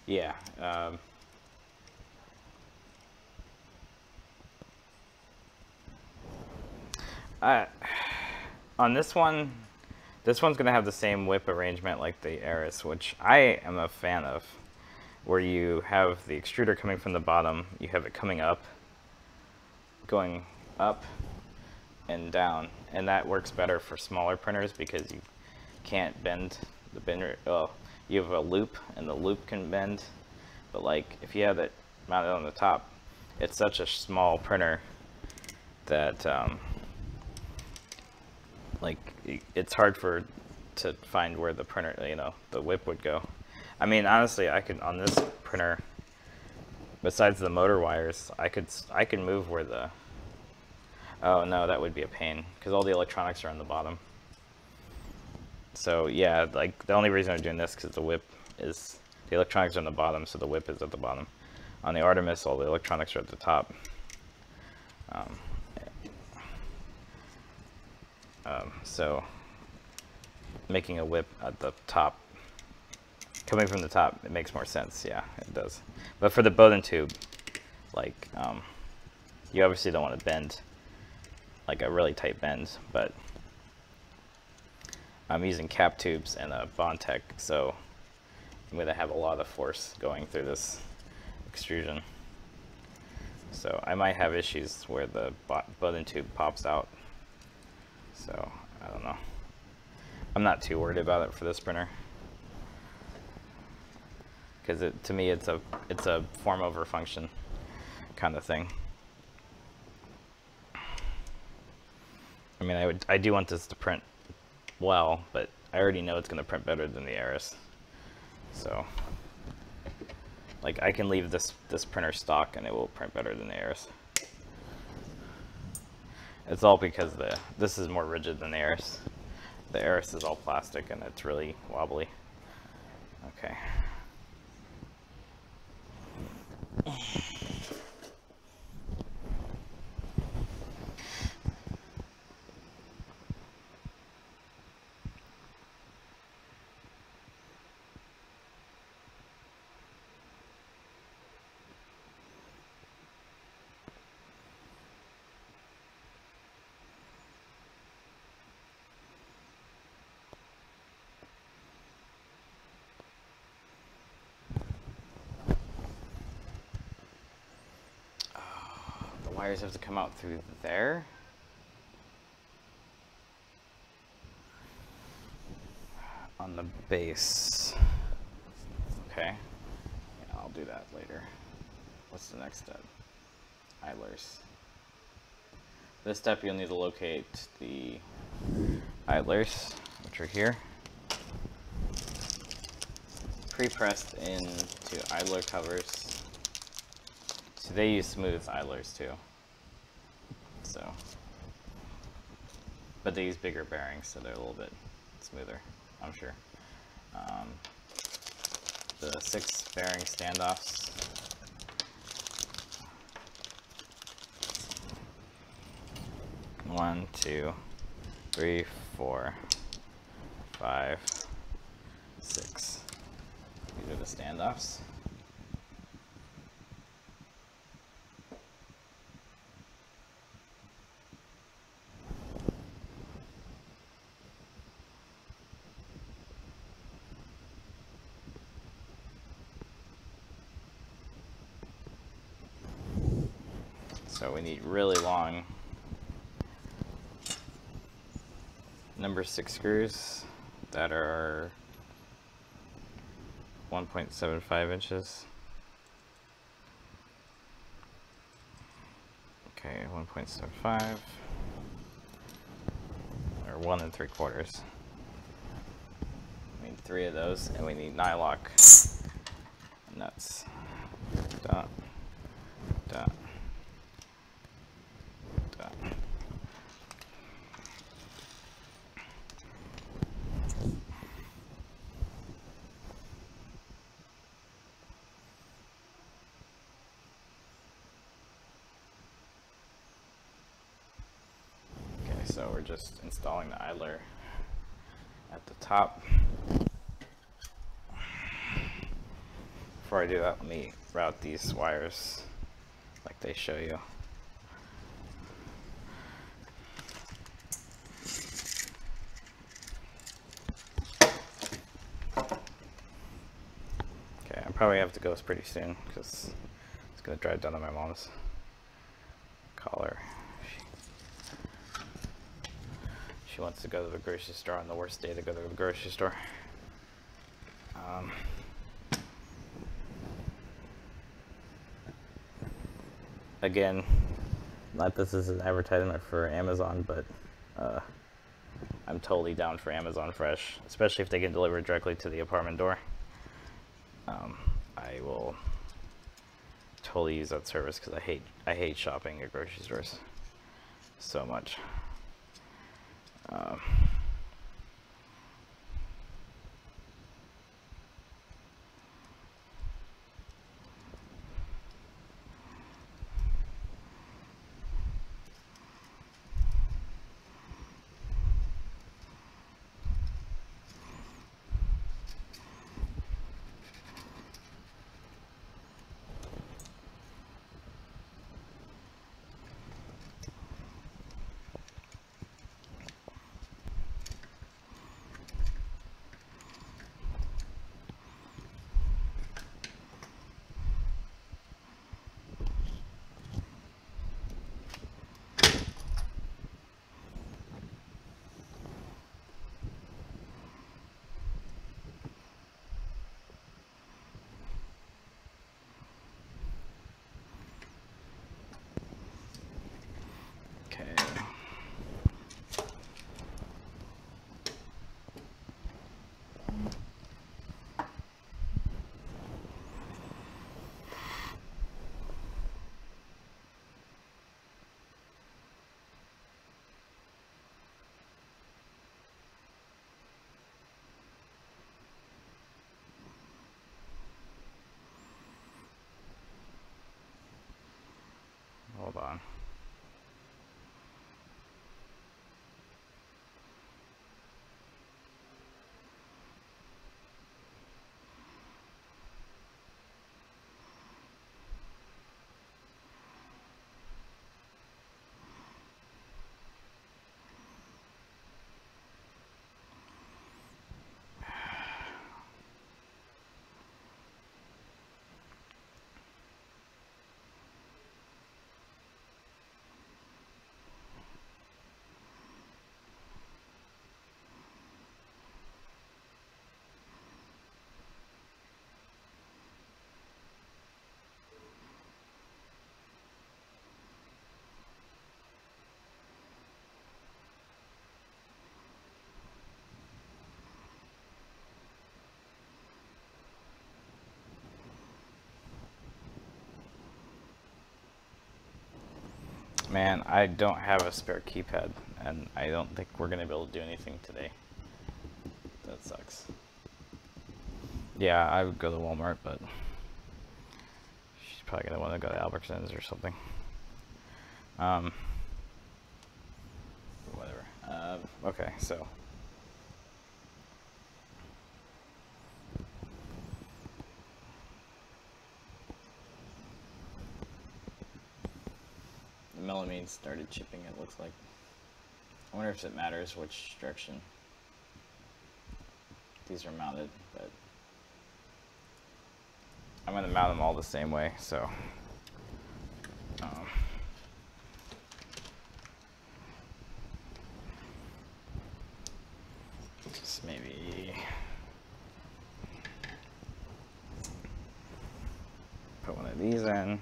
S1: Yeah. On this one's going to have the same whip arrangement like the Aris, which I am a fan of, where you have the extruder coming from the bottom, you have it coming up, going up and down, and that works better for smaller printers because you can't bend the bender. Well, you have a loop, and the loop can bend, but like if you have it mounted on the top, it's such a small printer that like it's hard to find where the printer, you know, the whip would go. I mean, honestly, I could, on this printer, besides the motor wires, I could move where the, Oh no, that would be a pain, because all the electronics are on the bottom. So yeah, like the only reason I'm doing this because the whip is, the electronics are on the bottom, so the whip is at the bottom. On the Artemis, all the electronics are at the top. So making a whip at the top, coming from the top, it makes more sense. Yeah, it does. But for the Bowden tube, like you obviously don't want to bend, like a really tight bend, but I'm using cap tubes and a Bondtech, so I'm going to have a lot of force going through this extrusion. So I might have issues where the Bowden tube pops out. So I don't know. I'm not too worried about it for this printer, because to me it's a form over function kind of thing. I mean, I do want this to print well, but I already know it's going to print better than the Aris. So like I can leave this printer stock and it will print better than the Aris. It's all because this is more rigid than the Aris. The Aris is all plastic and it's really wobbly. Okay. Wires have to come out through there. On the base. Okay. Yeah, I'll do that later. What's the next step? Idlers. This step you'll need to locate the idlers, which are here. Pre-pressed into idler covers. So they use smooth idlers too. So, but they use bigger bearings, so they're a little bit smoother, I'm sure. The 6 bearing standoffs. One, 2, 3, 4, 5, 6. These are the standoffs. So we need really long number 6 screws that are 1.75 inches. Okay, 1.75 or 1 3/4. We need 3 of those, and we need nylock nuts. Dot, dot, dot. Okay, so we're just installing the idler at the top. Before I do that, let me route these wires like they show you. Okay, I probably have to go pretty soon because it's going to drive down to my mom's collar. She wants to go to the grocery store on the worst day to go to the grocery store. Again, not this is an advertisement for Amazon, but I'm totally down for Amazon Fresh, especially if they can deliver directly to the apartment door. I will totally use that service because I hate shopping at grocery stores. so much. Hold on. Man, I don't have a spare keypad, and I don't think we're going to be able to do anything today. That sucks. Yeah, I would go to Walmart, but she's probably going to want to go to Albertsons or something. Whatever. Okay, so. The melamine started chipping, it looks like. I wonder if it matters which direction these are mounted, but I'm going to mount them all the same way, so. Just maybe put one of these in,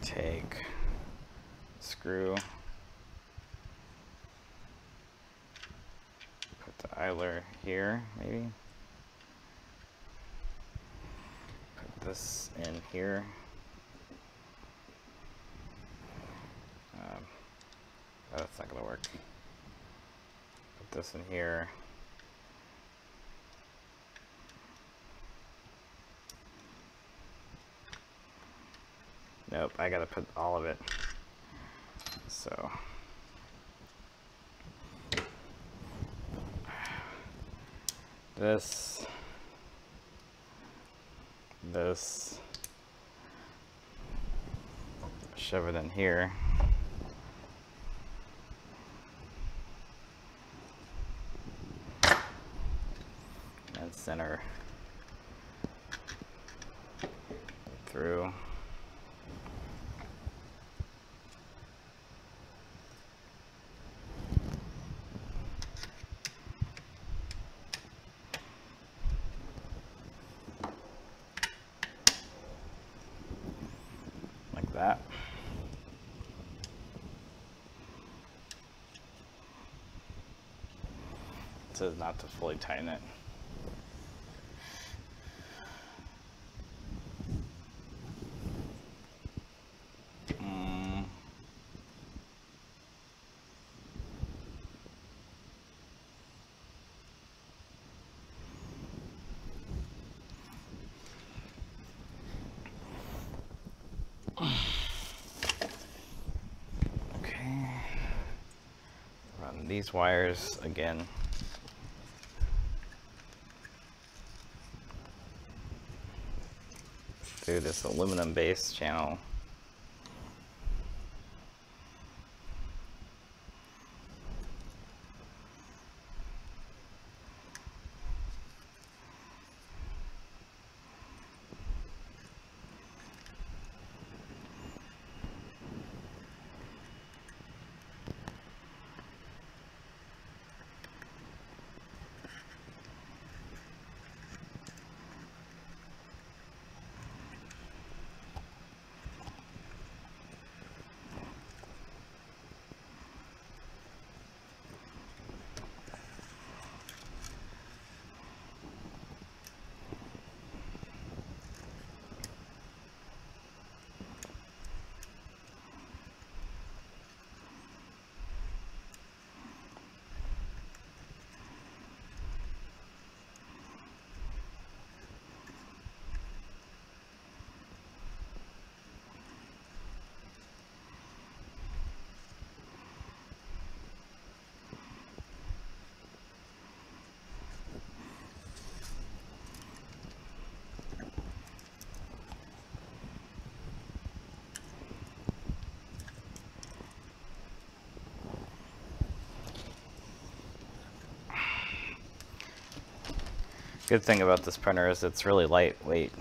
S1: take screw, put the idler here, maybe put this in here. That's not gonna work. Put this in here. Nope, I gotta put all of it. So this, shove it in here. And center through. Like that. It says not to fully tighten it. these wires again. Through this aluminum base channel. Good thing about this printer is it's really lightweight.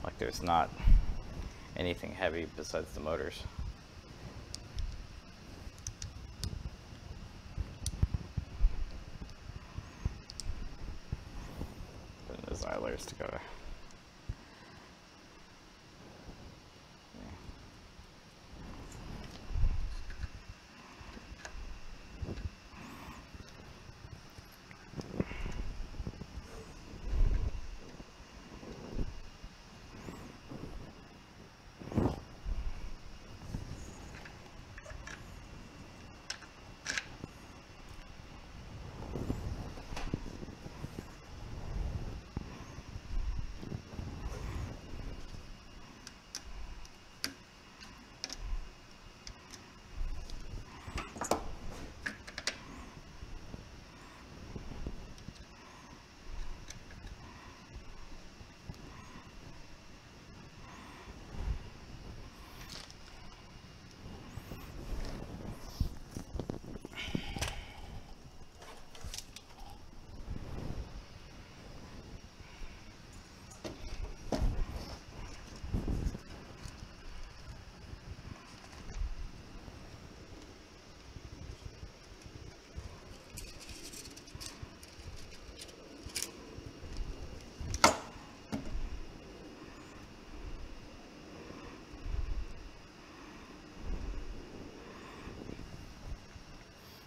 S1: Like there's not anything heavy besides the motors. And the xylers to go.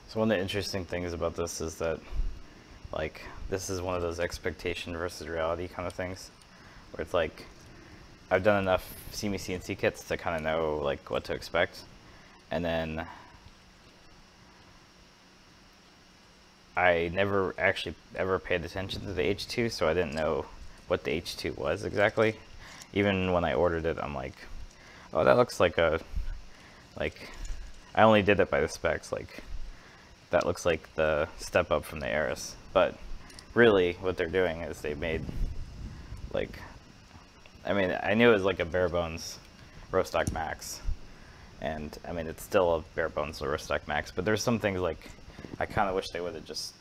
S1: So one of the interesting things about this is that, like, this is one of those expectation versus reality kind of things, where it's like, I've done enough SeeMeCNC kits to kind of know, like, what to expect, and then I never actually ever paid attention to the H2, so I didn't know what the H2 was exactly. Even when I ordered it, I'm like, oh, that looks like a, like, I only did it by the specs, like, that looks like the step up from the Aris. But really what they're doing is they made, like, I mean, I knew it was like a bare bones Rostock Max, and I mean, it's still a bare bones Rostock Max, but there's some things like I kind of wish they would have just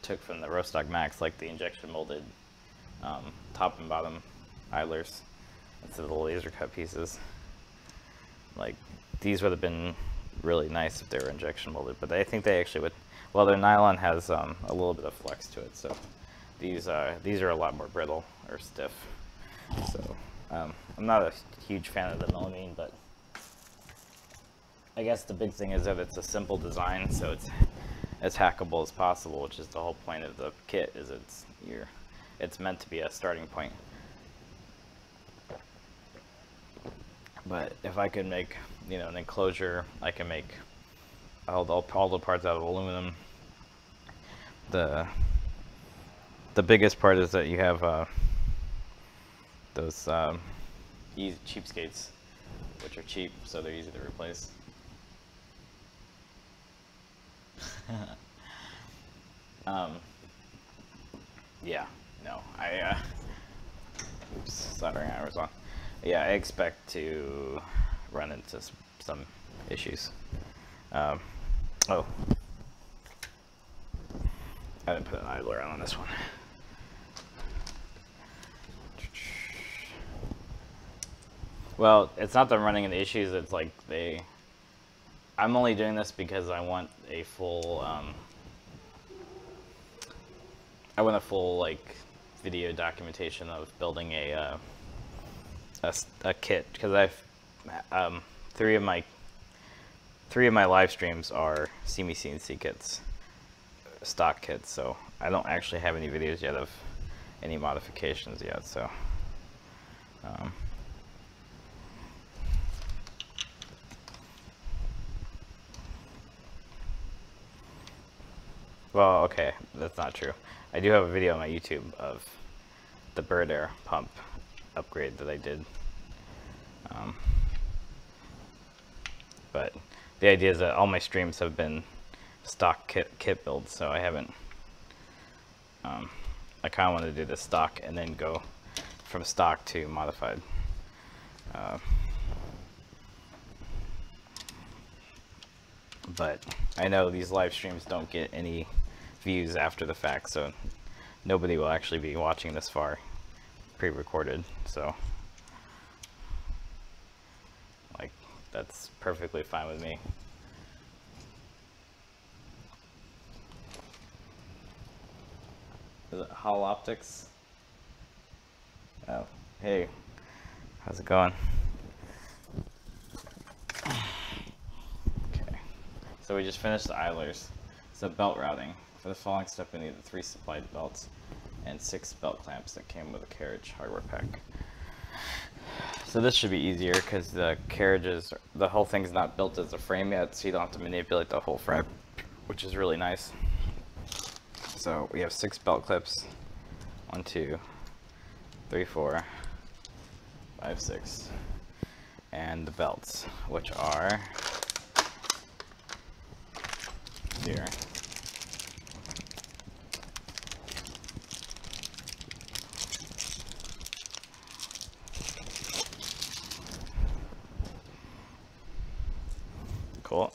S1: took from the Rostock Max, like the injection molded top and bottom idlers instead of the laser cut pieces. Like, these would have been really nice if they were injection molded, but I think they actually would. Well, their nylon has a little bit of flex to it, so these are a lot more brittle or stiff. So I'm not a huge fan of the melamine, but I guess the big thing is that it's a simple design, so it's as hackable as possible, which is the whole point of the kit. Is it's meant to be a starting point. But if I could make, you know, an enclosure, I can make all the parts out of aluminum. The biggest part is that you have those easy cheapskates, which are cheap, so they're easy to replace. Yeah, no, oops, soldering iron was on. Yeah, I expect to run into some issues. Oh, I didn't put an idler on this one. Well, it's not them running into issues, it's like I'm only doing this because I want a full, like video documentation of building a kit, because I've three of my live streams are SeeMeCNC kits, stock kits, so I don't actually have any videos yet of any modifications yet, so well, okay, that's not true. I do have a video on my YouTube of the bird air pump upgrade that I did. But the idea is that all my streams have been stock kit builds, so I haven't, I kind of want to do the stock and then go from stock to modified. But I know these live streams don't get any views after the fact, so nobody will actually be watching this far pre-recorded, so like that's perfectly fine with me. Is it Hall Optics? Oh, hey, how's it going? Okay, so we just finished the idlers. So belt routing. For the following step, we need the 3 supplied belts and 6 belt clamps that came with a carriage hardware pack. So this should be easier because the carriages, the whole thing's not built as a frame yet, so you don't have to manipulate the whole frame, which is really nice. So we have 6 belt clips. 1, 2, 3, 4, 5, 6. And the belts, which are here. Cool.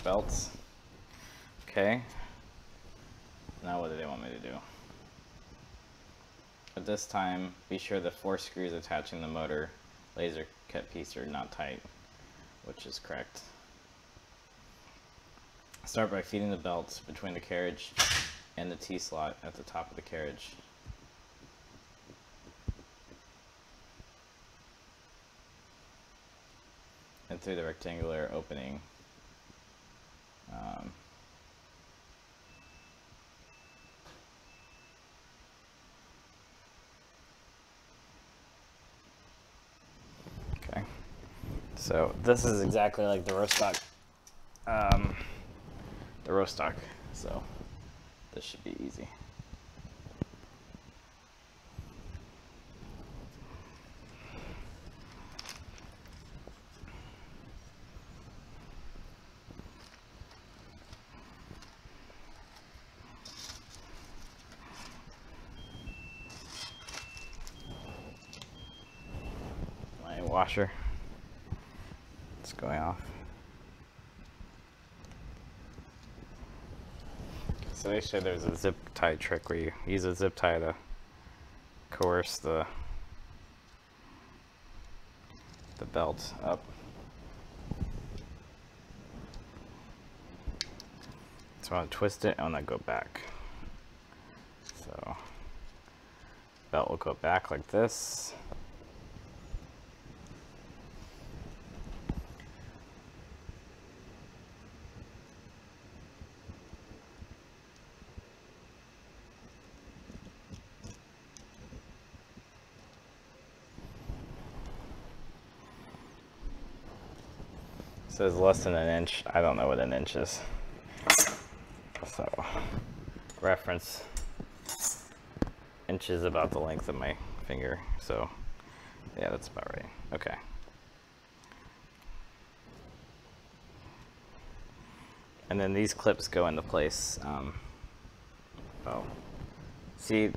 S1: Belts. Okay. Now what do they want me to do? At this time, be sure the 4 screws attaching the motor laser cut piece are not tight, which is correct. Start by feeding the belts between the carriage and the T-slot at the top of the carriage. And through the rectangular opening. Okay, so this is exactly like the row stock. So this should be easy. My washer, it's going off. So they say there's a zip tie trick where you use a zip tie to coerce the belt up. So I want to twist it and then go back. So belt will go back like this. It says less than an inch. I don't know what an inch is. So reference inches about the length of my finger. So yeah, that's about right. Okay. And then these clips go into place. Oh, see,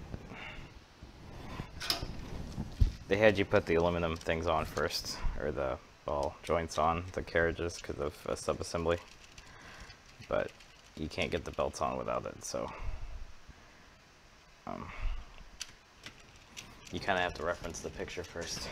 S1: they had you put the aluminum things on first, or the ball joints on the carriages because of a sub-assembly, but you can't get the belts on without it, so you kind of have to reference the picture first.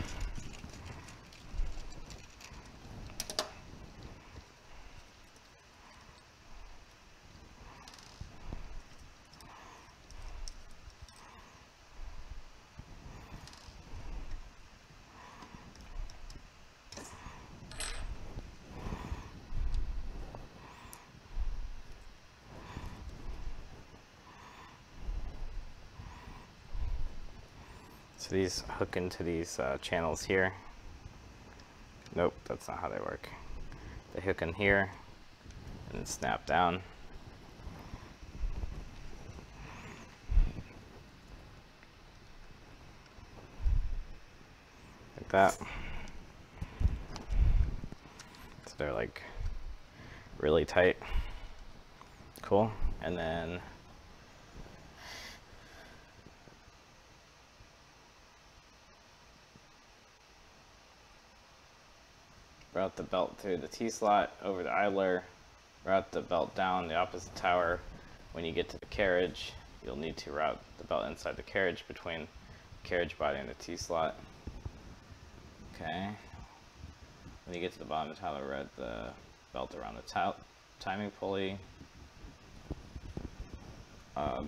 S1: So these hook into these channels here. Nope, that's not how they work. They hook in here and snap down. Like that. So they're like really tight. Cool. And then route the belt through the T-slot over the idler, route the belt down the opposite tower. When you get to the carriage, you'll need to route the belt inside the carriage between the carriage body and the T-slot. Okay. When you get to the bottom of the tower, route the belt around the timing pulley.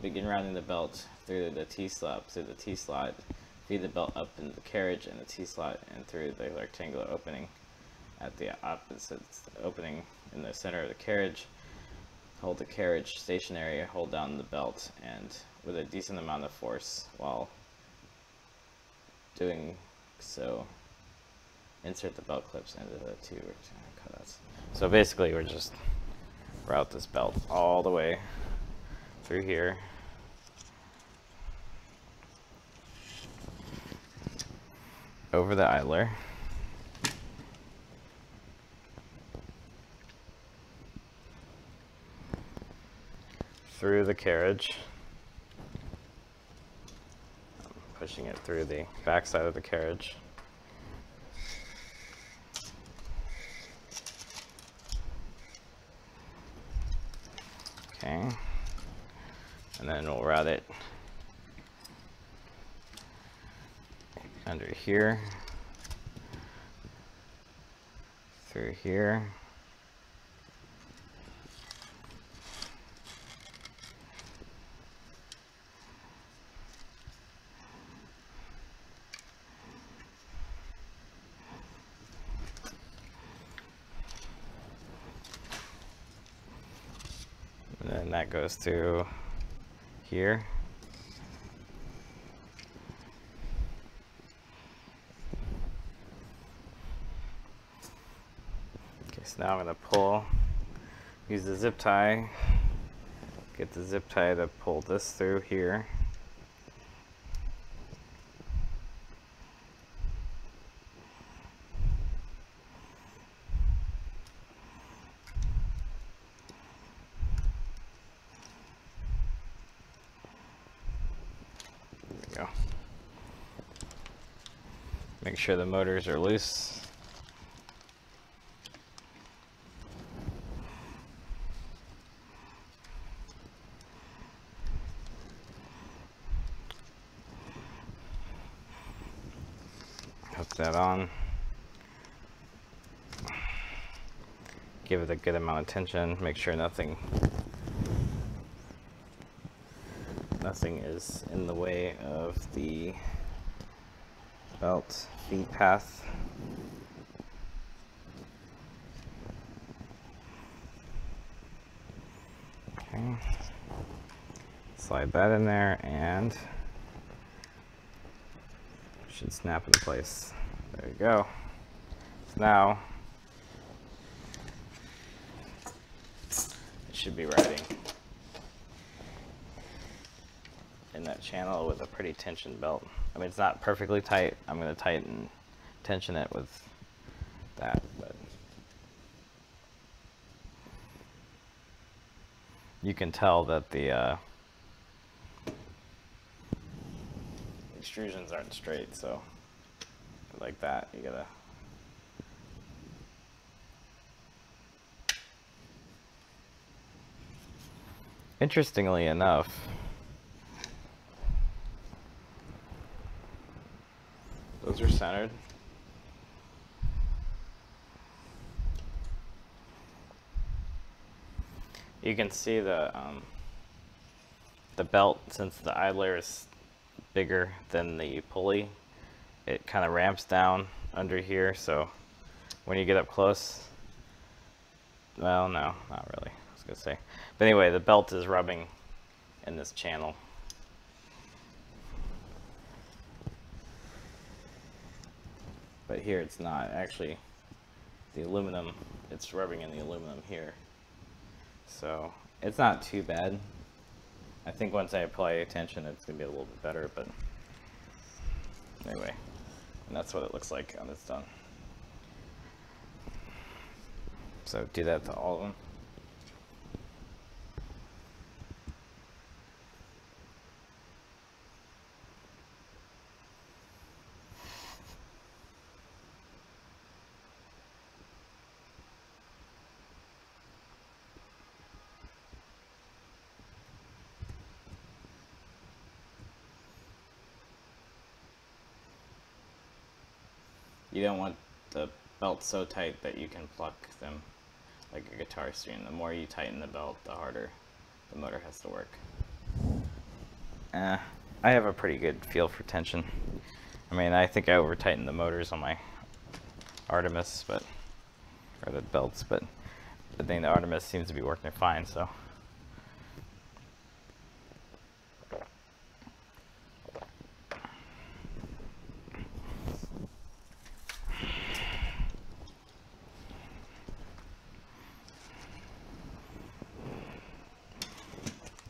S1: Begin routing the belt through the T-slot, feed the belt up into the carriage and the T-slot and through the rectangular opening at the opposite opening in the center of the carriage. Hold the carriage stationary, hold down the belt, and with a decent amount of force while doing so, insert the belt clips into the two rectangular cutouts. So basically we're just route this belt all the way through here. Over the idler. Through the carriage. Pushing it through the back side of the carriage. Okay. And then we'll route it under here, through here, and then that goes through here. Okay, so now I'm going to pull, use the zip tie, get the zip tie to pull this through here. Go. Make sure the motors are loose. Hook that on. Give it a good amount of tension. Make sure nothing is in the way of the belt feed path. Okay. Slide that in there and it should snap into place. There you go. So now it should be riding in that channel with a pretty tensioned belt. I mean, it's not perfectly tight. I'm going to tension it with that, but you can tell that the extrusions aren't straight, so like that, you gotta. Interestingly enough, those are centered. You can see the belt, since the idler is bigger than the pulley, it kind of ramps down under here, so when you get up close, well, no, not really, I was gonna say. But anyway, the belt is rubbing in this channel. But here it's not. Actually, the aluminum, it's rubbing in the aluminum here. So it's not too bad. I think once I apply tension, it's gonna be a little bit better, but anyway, and that's what it looks like when it's done. So do that to all of them. You don't want the belt so tight that you can pluck them like a guitar string. The more you tighten the belt, the harder the motor has to work. I have a pretty good feel for tension. I mean, I think I over-tightened the motors on my Artemis, or the belts, but I think the Artemis seems to be working fine, so.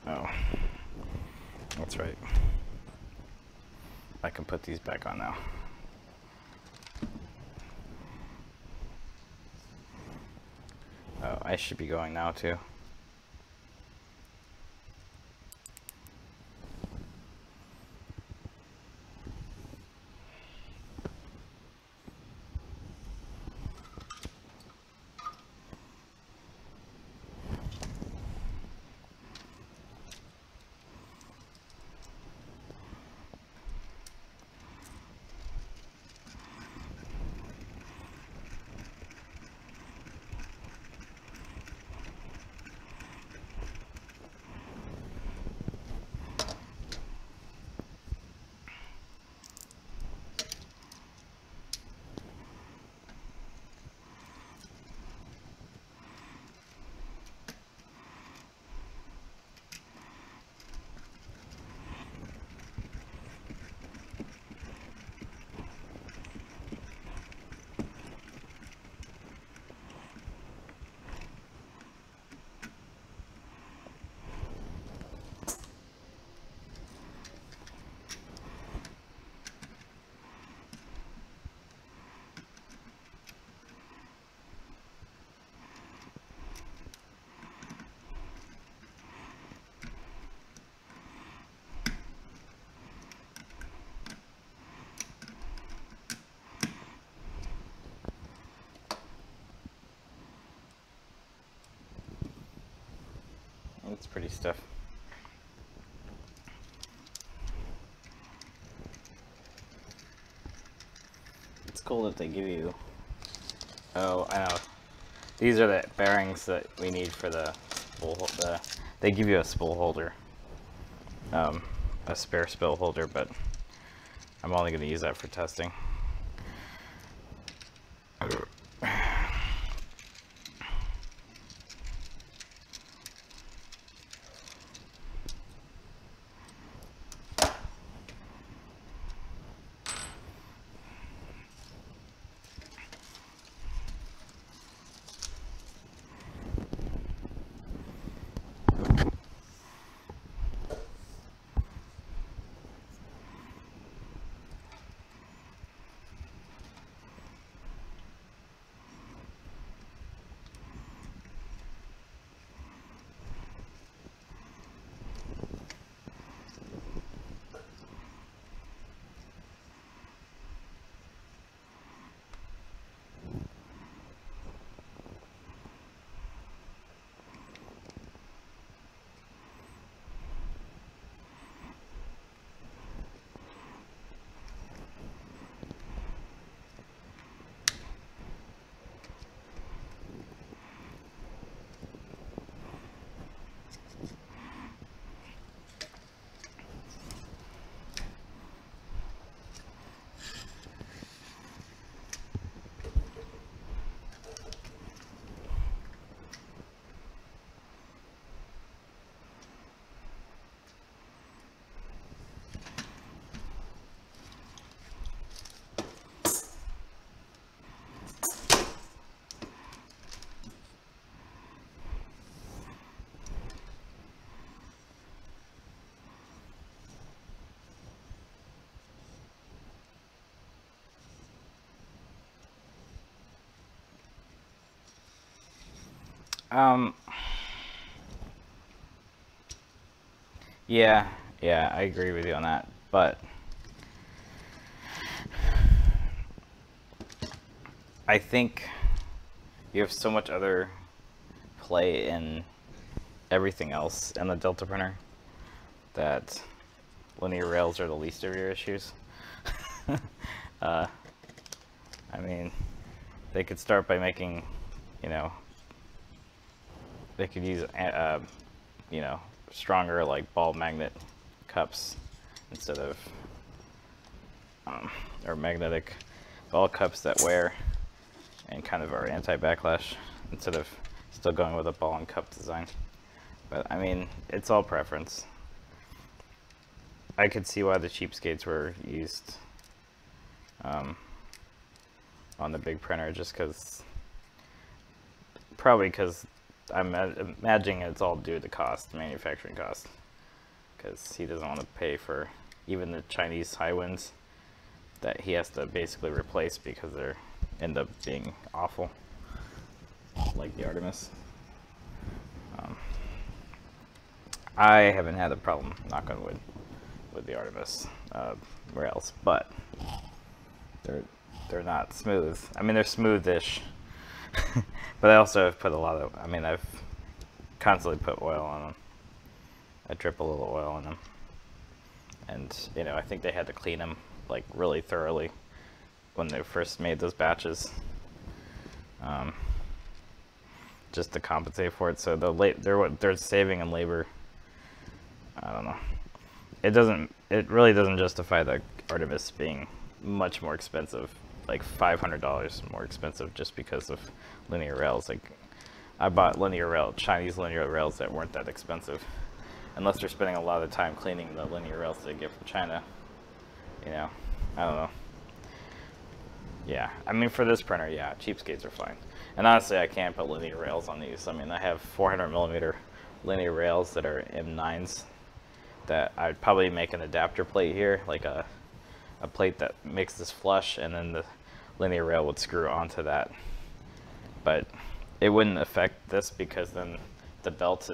S1: Oh, that's right. I can put these back on now. Oh, I should be going now too. That's pretty stiff. It's cool that they give you, oh, I know. These are the bearings that we need for the spool. They give you a spool holder, a spare spool holder, but I'm only going to use that for testing. Um, yeah, I agree with you on that, but I think you have so much other play in everything else in the Delta printer that linear rails are the least of your issues. I mean, they could start by making, you know, they could use, you know, stronger like ball magnet cups instead of, or magnetic ball cups that wear and kind of are anti-backlash instead of still going with a ball and cup design. But I mean, it's all preference. I could see why the cheapskates were used on the big printer, just because, probably because I'm imagining it's all due to cost, manufacturing cost, because he doesn't want to pay for even the Chinese high winds that he has to basically replace because they're end up being awful, like the Artemis. I haven't had a problem, knock on wood, with the Artemis rails, but they're not smooth. I mean, they're smoothish, but I also have put a lot of, I mean, I've constantly put oil on them. I drip a little oil on them, and you know, I think they had to clean them like really thoroughly when they first made those batches, just to compensate for it. So they're saving in labor. I don't know. It really doesn't justify the Artemis being much more expensive, like $500 more expensive, just because of linear rails. Like, I bought Chinese linear rails that weren't that expensive, unless they're spending a lot of time cleaning the linear rails they get from China. You know, I don't know. Yeah, I mean, for this printer, yeah, cheapskates are fine. And honestly, I can't put linear rails on these. I mean, I have 400mm linear rails that are M9s that I'd probably make an adapter plate here, like a plate that makes this flush, and then the linear rail would screw onto that. But it wouldn't affect this, because then the belt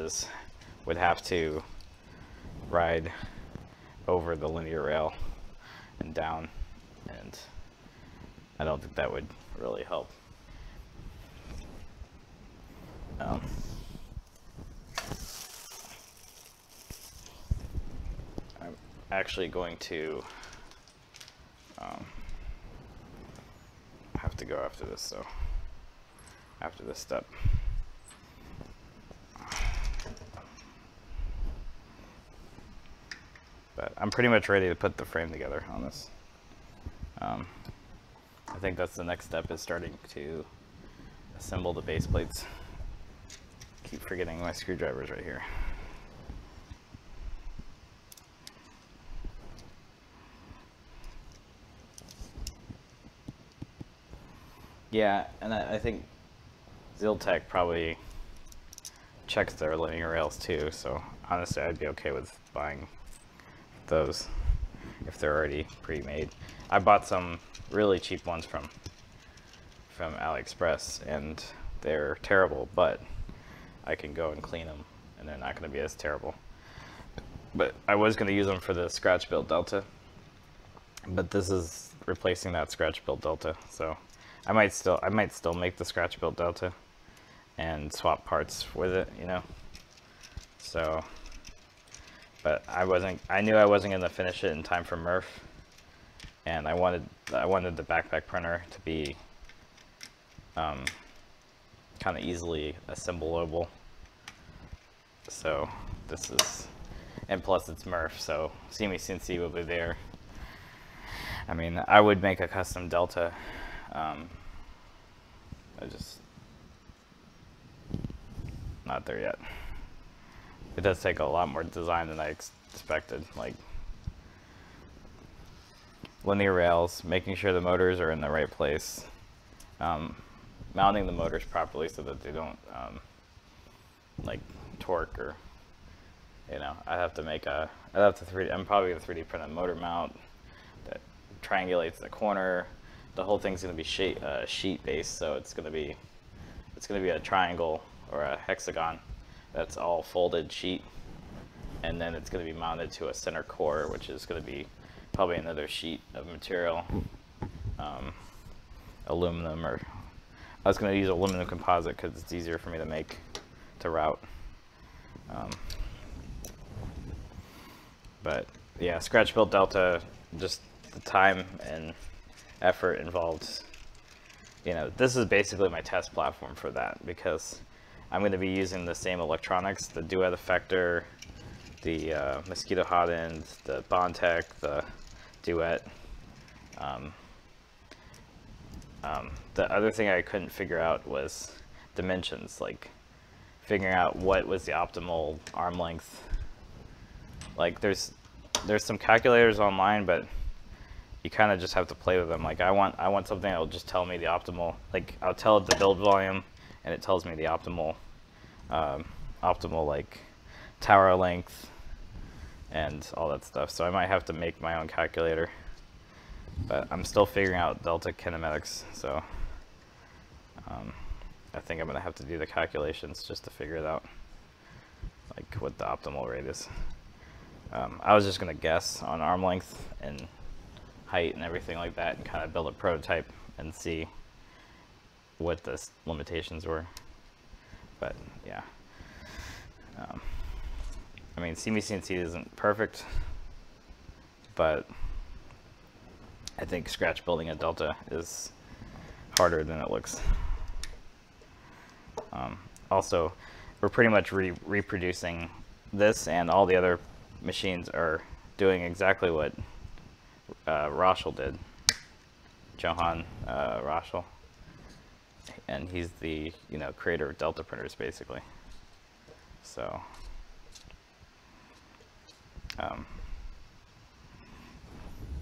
S1: would have to ride over the linear rail and down, and I don't think that would really help. I'm actually going to have to go after this, so after this step. But I'm pretty much ready to put the frame together on this. I think that's the next step, is starting to assemble the base plates. Keep forgetting my screwdrivers right here. Yeah, and I think Ziltech probably checks their linear rails too, so honestly I'd be okay with buying those if they're already pre-made. I bought some really cheap ones from AliExpress, and they're terrible, but I can go and clean them and they're not going to be as terrible. But I was going to use them for the scratch build Delta, but this is replacing that scratch build Delta, so I might still make the scratch build Delta and swap parts with it, you know. So, but I knew I wasn't going to finish it in time for Murph, and I wanted the backpack printer to be kind of easily assemblable. So this is, and plus it's Murph, so SeeMeCNC will be there. I mean, I would make a custom Delta. I just not there yet. It does take a lot more design than I expected, like linear rails, making sure the motors are in the right place, mounting the motors properly so that they don't like torque, or you know, I'm probably a 3D print a motor mount that triangulates the corner. The whole thing's going to be sheet based, so it's going to be a triangle or a hexagon that's all folded sheet, and then it's going to be mounted to a center core, which is going to be probably another sheet of material, aluminum, or I was going to use aluminum composite because it's easier for me to make, to route. But yeah, scratch build Delta, just the time and effort involved. You know, this is basically my test platform for that, because I'm going to be using the same electronics, the duet effector, the mosquito hot end, the Bondtech, the duet. The other thing I couldn't figure out was dimensions, like figuring out what was the optimal arm length. Like there's some calculators online, but you kind of just have to play with them. Like I want something that will just tell me the optimal, like I'll tell it the build volume and it tells me the optimal like tower length and all that stuff. So I might have to make my own calculator, but I'm still figuring out delta kinematics, so I think I'm gonna have to do the calculations just to figure it out, like what the optimal rate is. I was just gonna guess on arm length and height and everything like that, and kind of build a prototype and see what the limitations were. But yeah, I mean, SeeMeCNC isn't perfect, but I think scratch building a Delta is harder than it looks. Also, we're pretty much reproducing this, and all the other machines are doing exactly what Roschel did, Johann Roschel, and he's the creator of Delta printers basically. So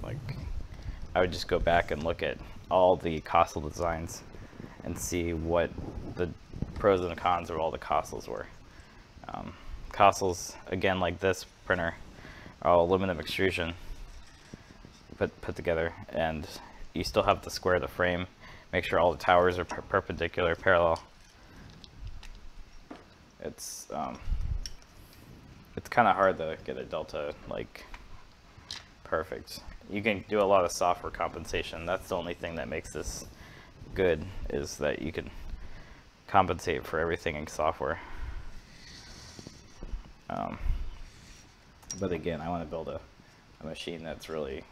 S1: like I would just go back and look at all the Kossel designs and see what the pros and the cons of all the Kossels were. Kossels, again, like this printer, are all aluminum extrusion put together, and you still have to square the frame, make sure all the towers are perpendicular, parallel. It's kind of hard to get a Delta like perfect. You can do a lot of software compensation. That's the only thing that makes this good, is that you can compensate for everything in software. But again, I want to build a machine that's really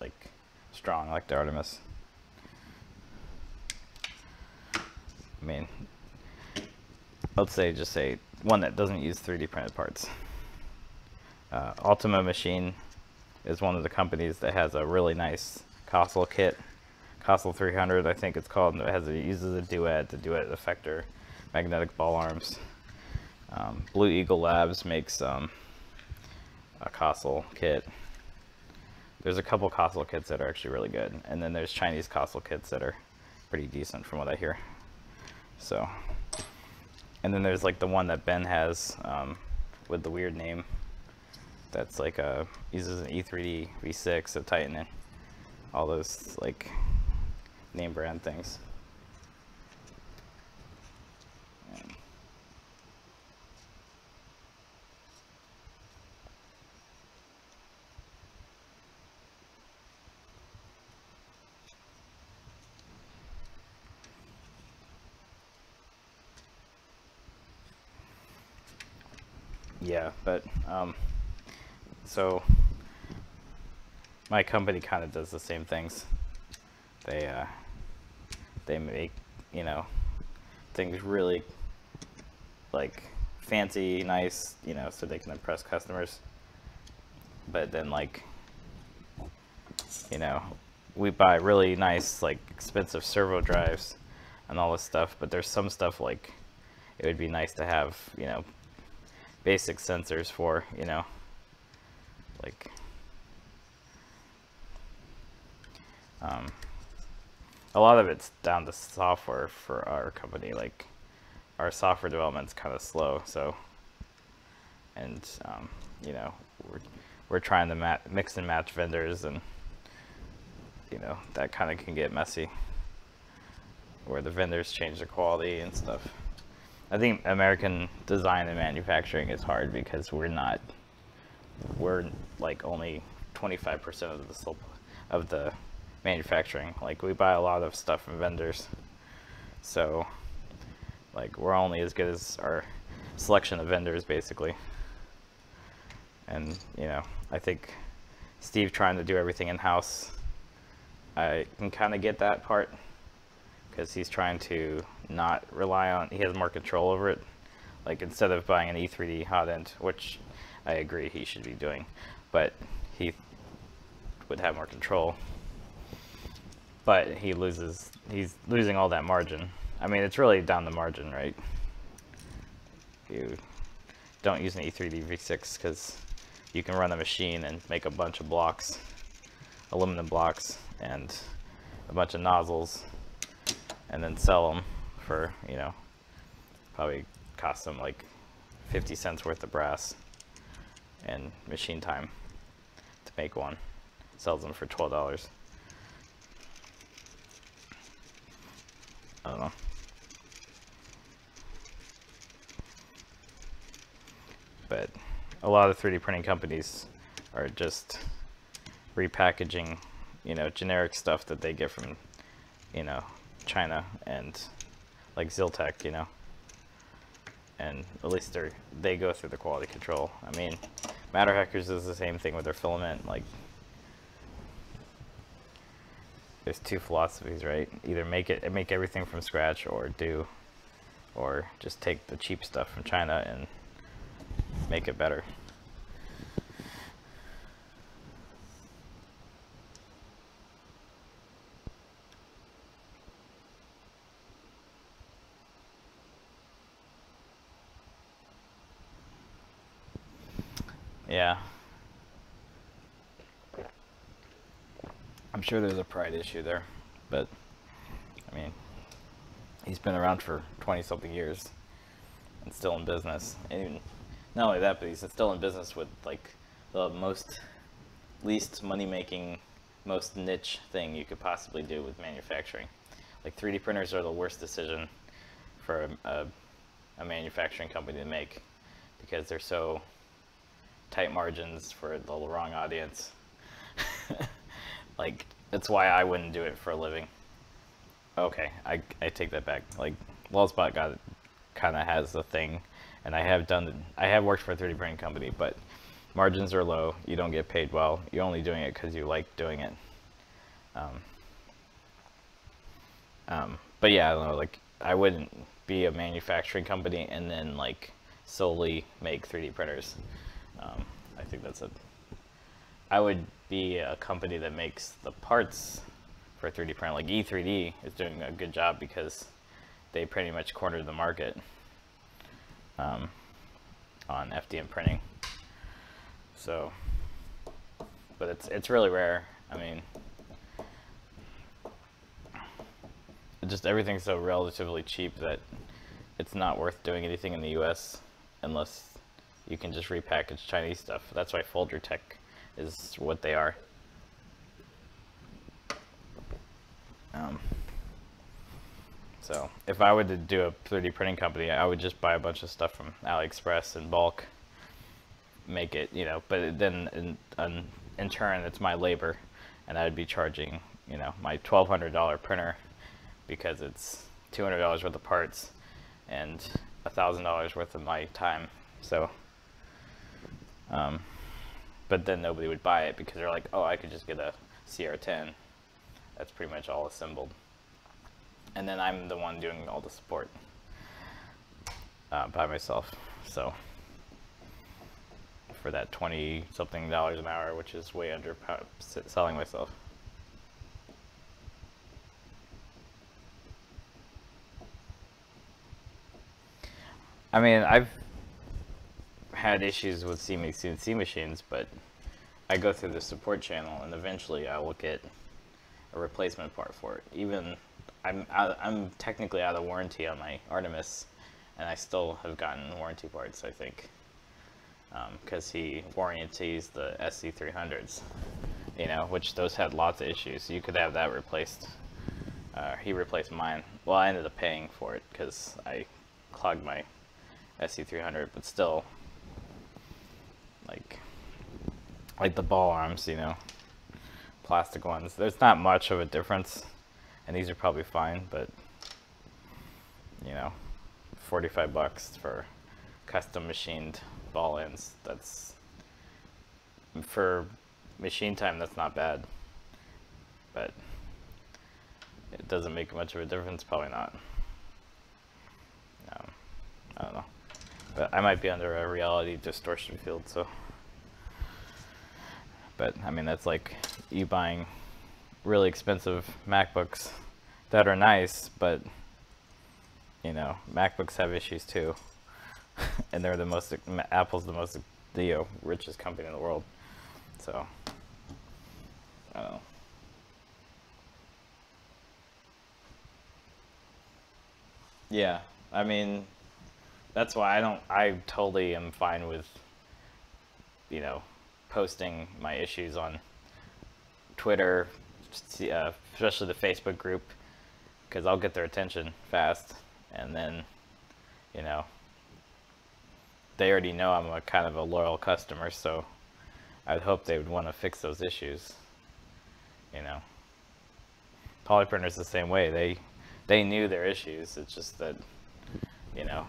S1: like strong, like the Artemis. I mean, let's say, just say one that doesn't use 3D printed parts. Ultima Machine is one of the companies that has a really nice Kossel kit. Kossel 300, I think it's called, and it uses the duet effector, magnetic ball arms. Blue Eagle Labs makes a Kossel kit. There's a couple Kossel kits that are actually really good, and then there's Chinese Kossel kits that are pretty decent from what I hear. So, and then there's like the one that Ben has with the weird name. That's like uses an E3D V6 of Titan and all those like name brand things. Yeah, but so my company kind of does the same things. They make things really like fancy, nice, so they can impress customers. But then like we buy really nice, like expensive servo drives and all this stuff. But there's some stuff like it would be nice to have basic sensors for, like a lot of it's down to software for our company. Like our software development's kind of slow, so, and we're trying to mix and match vendors, and that kind of can get messy, where the vendors change the quality and stuff. I think American design and manufacturing is hard because we're like only 25% of the manufacturing. Like we buy a lot of stuff from vendors, so like we're only as good as our selection of vendors basically. And you know, I think Steve trying to do everything in-house, I can kind of get that part because he's trying to not rely on, he has more control over it. Like instead of buying an E3D hot end, which I agree he should be doing, but he would have more control. But he's losing all that margin. I mean, it's really down the margin, right? You don't use an E3D V6 because you can run a machine and make a bunch of blocks, aluminum blocks, and a bunch of nozzles, and then sell them for, you know, probably cost them like 50 cents worth of brass and machine time to make one. Sells them for $12. I don't know. But a lot of 3D printing companies are just repackaging, you know, generic stuff that they get from, you know, China and like Ziltech, you know, and at least they go through the quality control. I mean, Matter Hackers is the same thing with their filament. Like, there's two philosophies, right? Either make everything from scratch, or just take the cheap stuff from China and make it better. Yeah. I'm sure there's a pride issue there, but I mean, he's been around for 20-something years and still in business. And even, not only that, but he's still in business with like the least money-making, most niche thing you could possibly do with manufacturing. Like 3D printers are the worst decision for a manufacturing company to make because they're so tight margins for the wrong audience. Like, that's why I wouldn't do it for a living. Okay, I take that back. Like, Wellspot kind of has the thing, and I have worked for a 3D printing company, but margins are low. You don't get paid well. You're only doing it because you like doing it. But yeah, I don't know. Like, I wouldn't be a manufacturing company and then like solely make 3D printers. I think I would be a company that makes the parts for 3D print. Like E3D is doing a good job because they pretty much cornered the market on FDM printing. So, but it's really rare. I mean, just everything's so relatively cheap that it's not worth doing anything in the US unless you can just repackage Chinese stuff. That's why Folger Tech is what they are. So if I were to do a 3D printing company, I would just buy a bunch of stuff from AliExpress in bulk, make it, you know, but then in turn it's my labor, and I'd be charging, you know, my $1,200 printer because it's $200 worth of parts and $1,000 worth of my time. So but then nobody would buy it because they're like, oh, I could just get a CR10 that's pretty much all assembled, and then I'm the one doing all the support by myself. So for that $20-something an hour, which is way under selling myself. I mean, I've had issues with SeeMeCNC machines, but I go through the support channel and eventually I will get a replacement part for it. Even I'm technically out of warranty on my Artemis, and I still have gotten warranty parts, I think, because he warranties the SC300s, you know, which those had lots of issues. You could have that replaced. He replaced mine. Well, I ended up paying for it because I clog my SE300, but still, like the ball arms, you know, plastic ones, there's not much of a difference, and these are probably fine, but you know, 45 bucks for custom machined ball ends, that's, for machine time, that's not bad, but it doesn't make much of a difference, probably not. I don't know, but I might be under a reality distortion field, so. But I mean, that's like you buying really expensive MacBooks that are nice, but you know, MacBooks have issues too, and they're the most, Apple's the most, richest company in the world, so I don't know. Yeah, I mean, that's why I totally am fine with, you know, posting my issues on Twitter, especially the Facebook group, because I'll get their attention fast, and then, you know, they already know I'm a kind of a loyal customer, so I'd hope they would want to fix those issues, you know. Polyprinter's the same way. They knew their issues, it's just that, you know,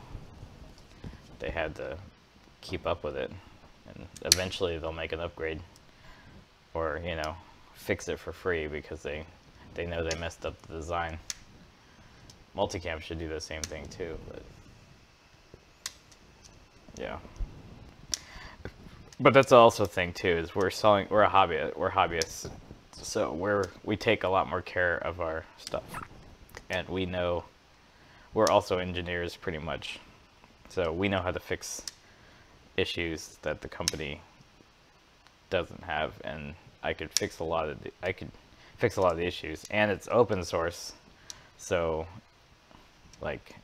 S1: they had to keep up with it, and eventually they'll make an upgrade, or, you know, fix it for free because they know they messed up the design. Multicam should do the same thing too, but yeah. But that's also a thing too, is we're hobbyists, so we take a lot more care of our stuff, and we know we're also engineers pretty much, so we know how to fix issues that the company doesn't have, and I could fix a lot of the issues, and it's open source, so like,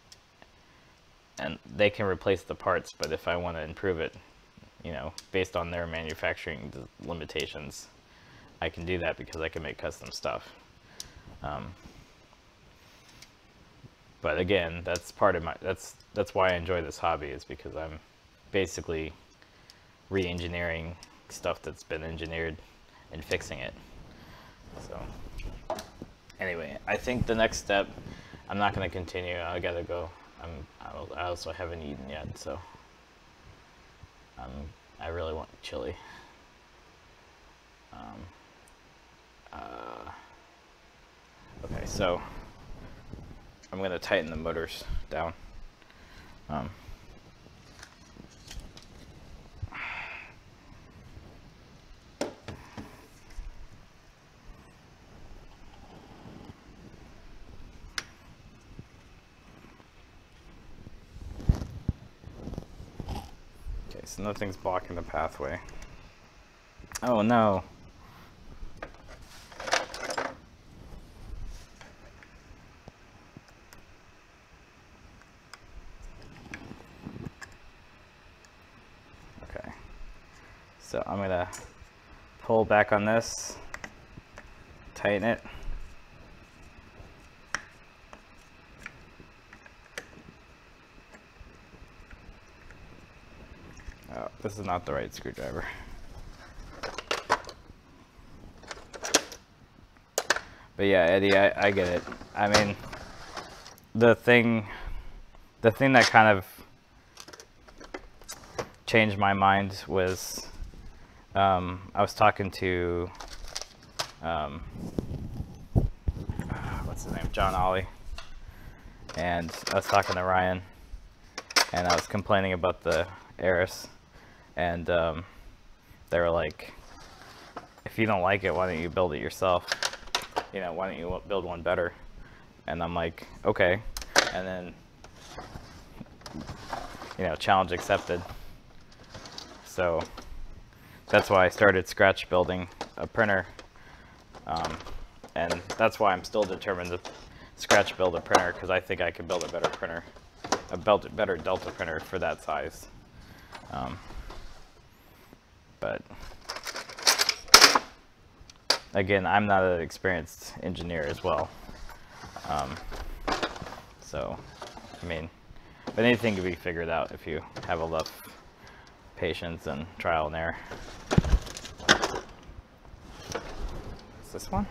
S1: and they can replace the parts, but if I want to improve it, you know, based on their manufacturing limitations, I can do that because I can make custom stuff. But again, that's part of my, that's why I enjoy this hobby, is because I'm basically re-engineering stuff that's been engineered and fixing it. So anyway, I think the next step, I'm not going to continue. I gotta go. I also haven't eaten yet, so I really want chili. Okay, so I'm going to tighten the motors down. Okay, so nothing's blocking the pathway. Oh no. So I'm gonna pull back on this, tighten it. Oh, this is not the right screwdriver. But yeah, Eddie, I get it. I mean, the thing that kind of changed my mind was, I was talking to, what's his name, John Ollie, and I was talking to Ryan, and I was complaining about the Eris, and they were like, if you don't like it, why don't you build it yourself? You know, why don't you build one better? And I'm like, okay. And then, you know, challenge accepted. So that's why I started scratch building a printer, and that's why I'm still determined to scratch build a printer, because I think I could build a better printer, better Delta printer for that size. But again, I'm not an experienced engineer as well. So, I mean, But anything can be figured out if you have enough patience and trial and error. Is this one?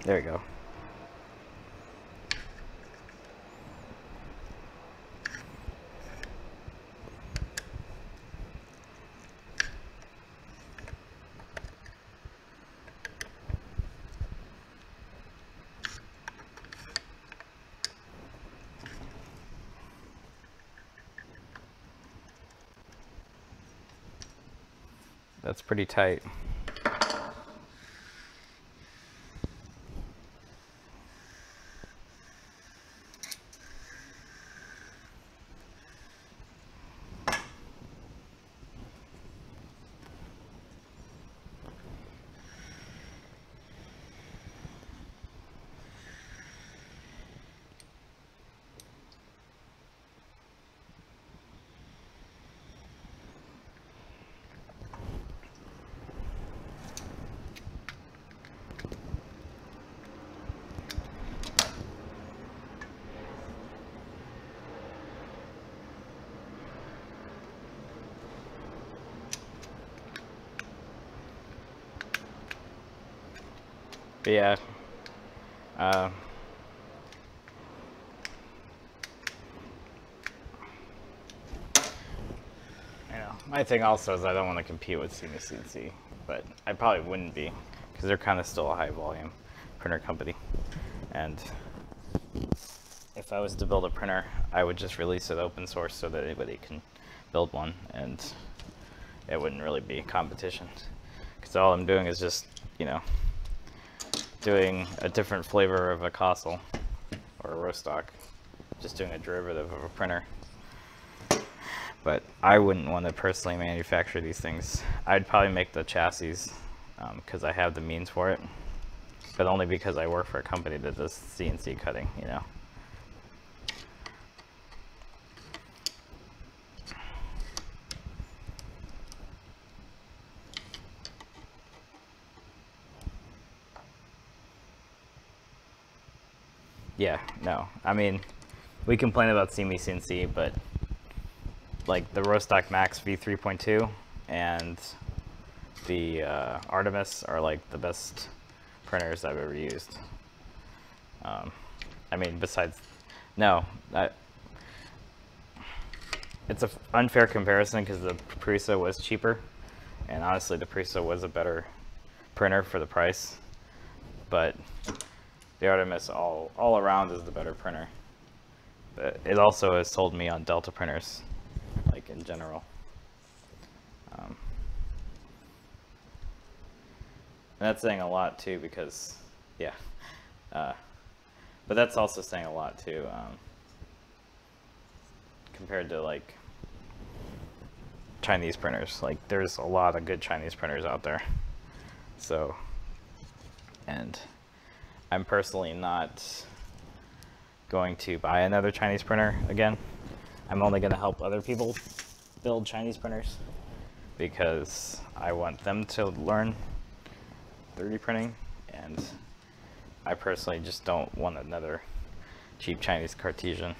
S1: There we go. That's pretty tight. But yeah, my thing also is I don't want to compete with SeeMeCNC, but I probably wouldn't be because they're kind of still a high volume printer company. And if I was to build a printer, I would just release it open source so that anybody can build one, and it wouldn't really be competition. Because all I'm doing is just, you know, doing a different flavor of a Castle or a roast stock, just doing a derivative of a printer. But I wouldn't want to personally manufacture these things. I'd probably make the chassis because I have the means for it, but only because I work for a company that does CNC cutting, you know. Yeah, no. I mean, we complain about SeeMeCNC, but like the Rostock Max V3.2 and the Artemis are like the best printers I've ever used. I mean, besides, no, it's an unfair comparison because the Prusa was cheaper, and honestly the Prusa was a better printer for the price, but the Artemis all around is the better printer. But it also has sold me on Delta printers, like in general. And that's saying a lot too, because, yeah. But that's also saying a lot too, compared to like Chinese printers. Like there's a lot of good Chinese printers out there. So, and I'm personally not going to buy another Chinese printer again. I'm only going to help other people build Chinese printers because I want them to learn 3D printing, and I personally just don't want another cheap Chinese Cartesian.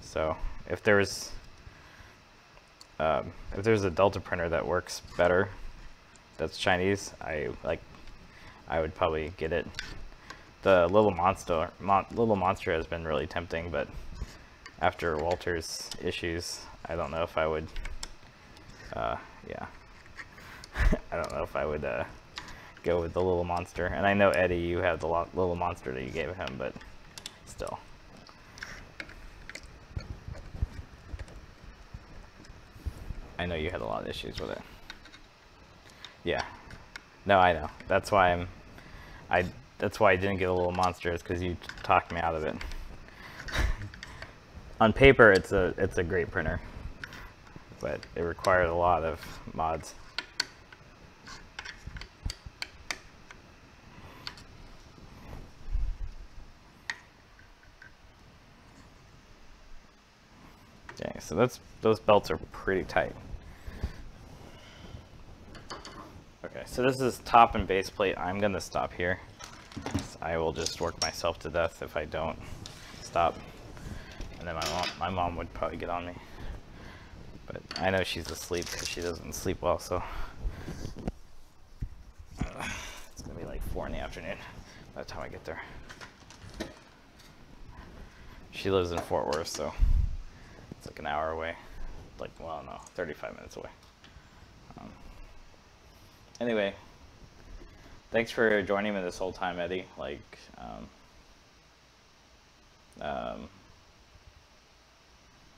S1: So if there's a Delta printer that works better, that's Chinese, I would probably get it. The Little Monster has been really tempting, but after Walter's issues, I don't know if I would, yeah. I don't know if I would go with the Little Monster. And I know, Eddie, you have the Little Monster that you gave him, but still. I know you had a lot of issues with it. Yeah. No, I know. That's why that's why I didn't get a Little Monster, is because you talked me out of it. On paper, it's a great printer, but it required a lot of mods. Okay, so those belts are pretty tight. Okay, so this is top and base plate. I'm gonna stop here. I will just work myself to death if I don't stop. and then my mom would probably get on me. But I know she's asleep because she doesn't sleep well, so it's gonna be like 4 in the afternoon by the time I get there. She lives in Fort Worth, so it's like an hour away. Like, well, no, 35 minutes away. Anyway, thanks for joining me this whole time, Eddie. Like,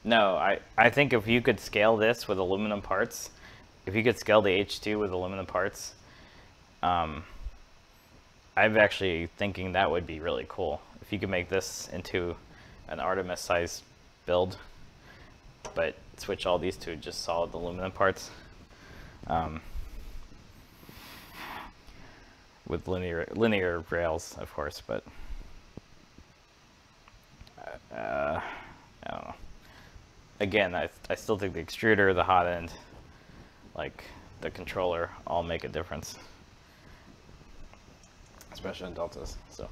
S1: no, I think if you could scale this with aluminum parts, if you could scale the H2 with aluminum parts, I'm actually thinking that would be really cool. If you could make this into an Artemis size build, but switch all these to just solid aluminum parts, with linear rails, of course, but I don't know. Again, I still think the extruder, the hot end, like the controller, all make a difference, especially in deltas. So,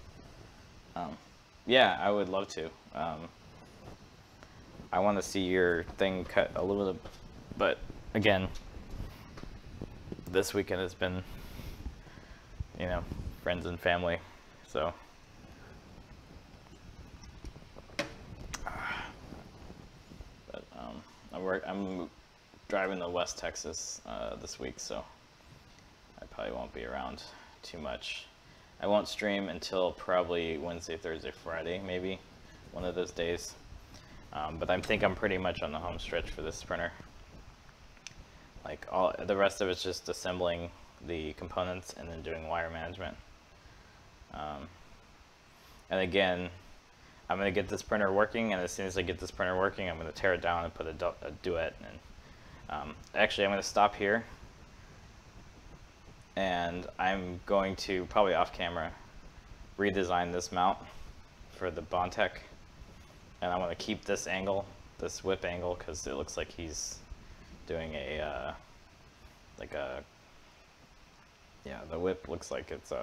S1: yeah, I would love to. I want to see your thing cut aluminum, but again, this weekend has been, you know, friends and family, so. I'm driving to West Texas this week, so I probably won't be around too much. I won't stream until probably Wednesday, Thursday, Friday, maybe one of those days. But I think I'm pretty much on the home stretch for this printer. Like, all the rest of it's just assembling the components and then doing wire management. And again, I'm going to get this printer working, and as soon as I get this printer working, I'm going to tear it down and put a duet in. Actually, I'm going to stop here, and I'm going to, probably off camera, redesign this mount for the Bondtech, and I want to keep this angle, this whip angle, because it looks like he's doing a, yeah, the whip looks like it's,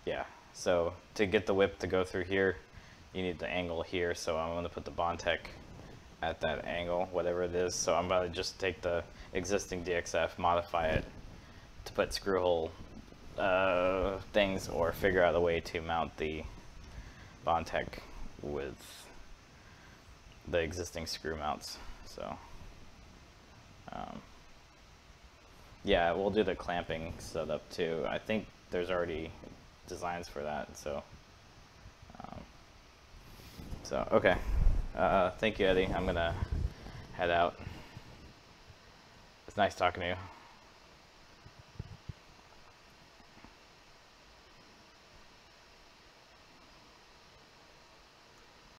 S1: yeah. So to get the whip to go through here, you need the angle here. So I'm going to put the Bondtech at that angle, whatever it is. So I'm going to just take the existing DXF, modify it to put screw hole things, or figure out a way to mount the Bondtech with the existing screw mounts. So yeah, we'll do the clamping setup too. I think there's already designs for that, so okay. Thank you, Eddie. I'm gonna head out. It's nice talking to you.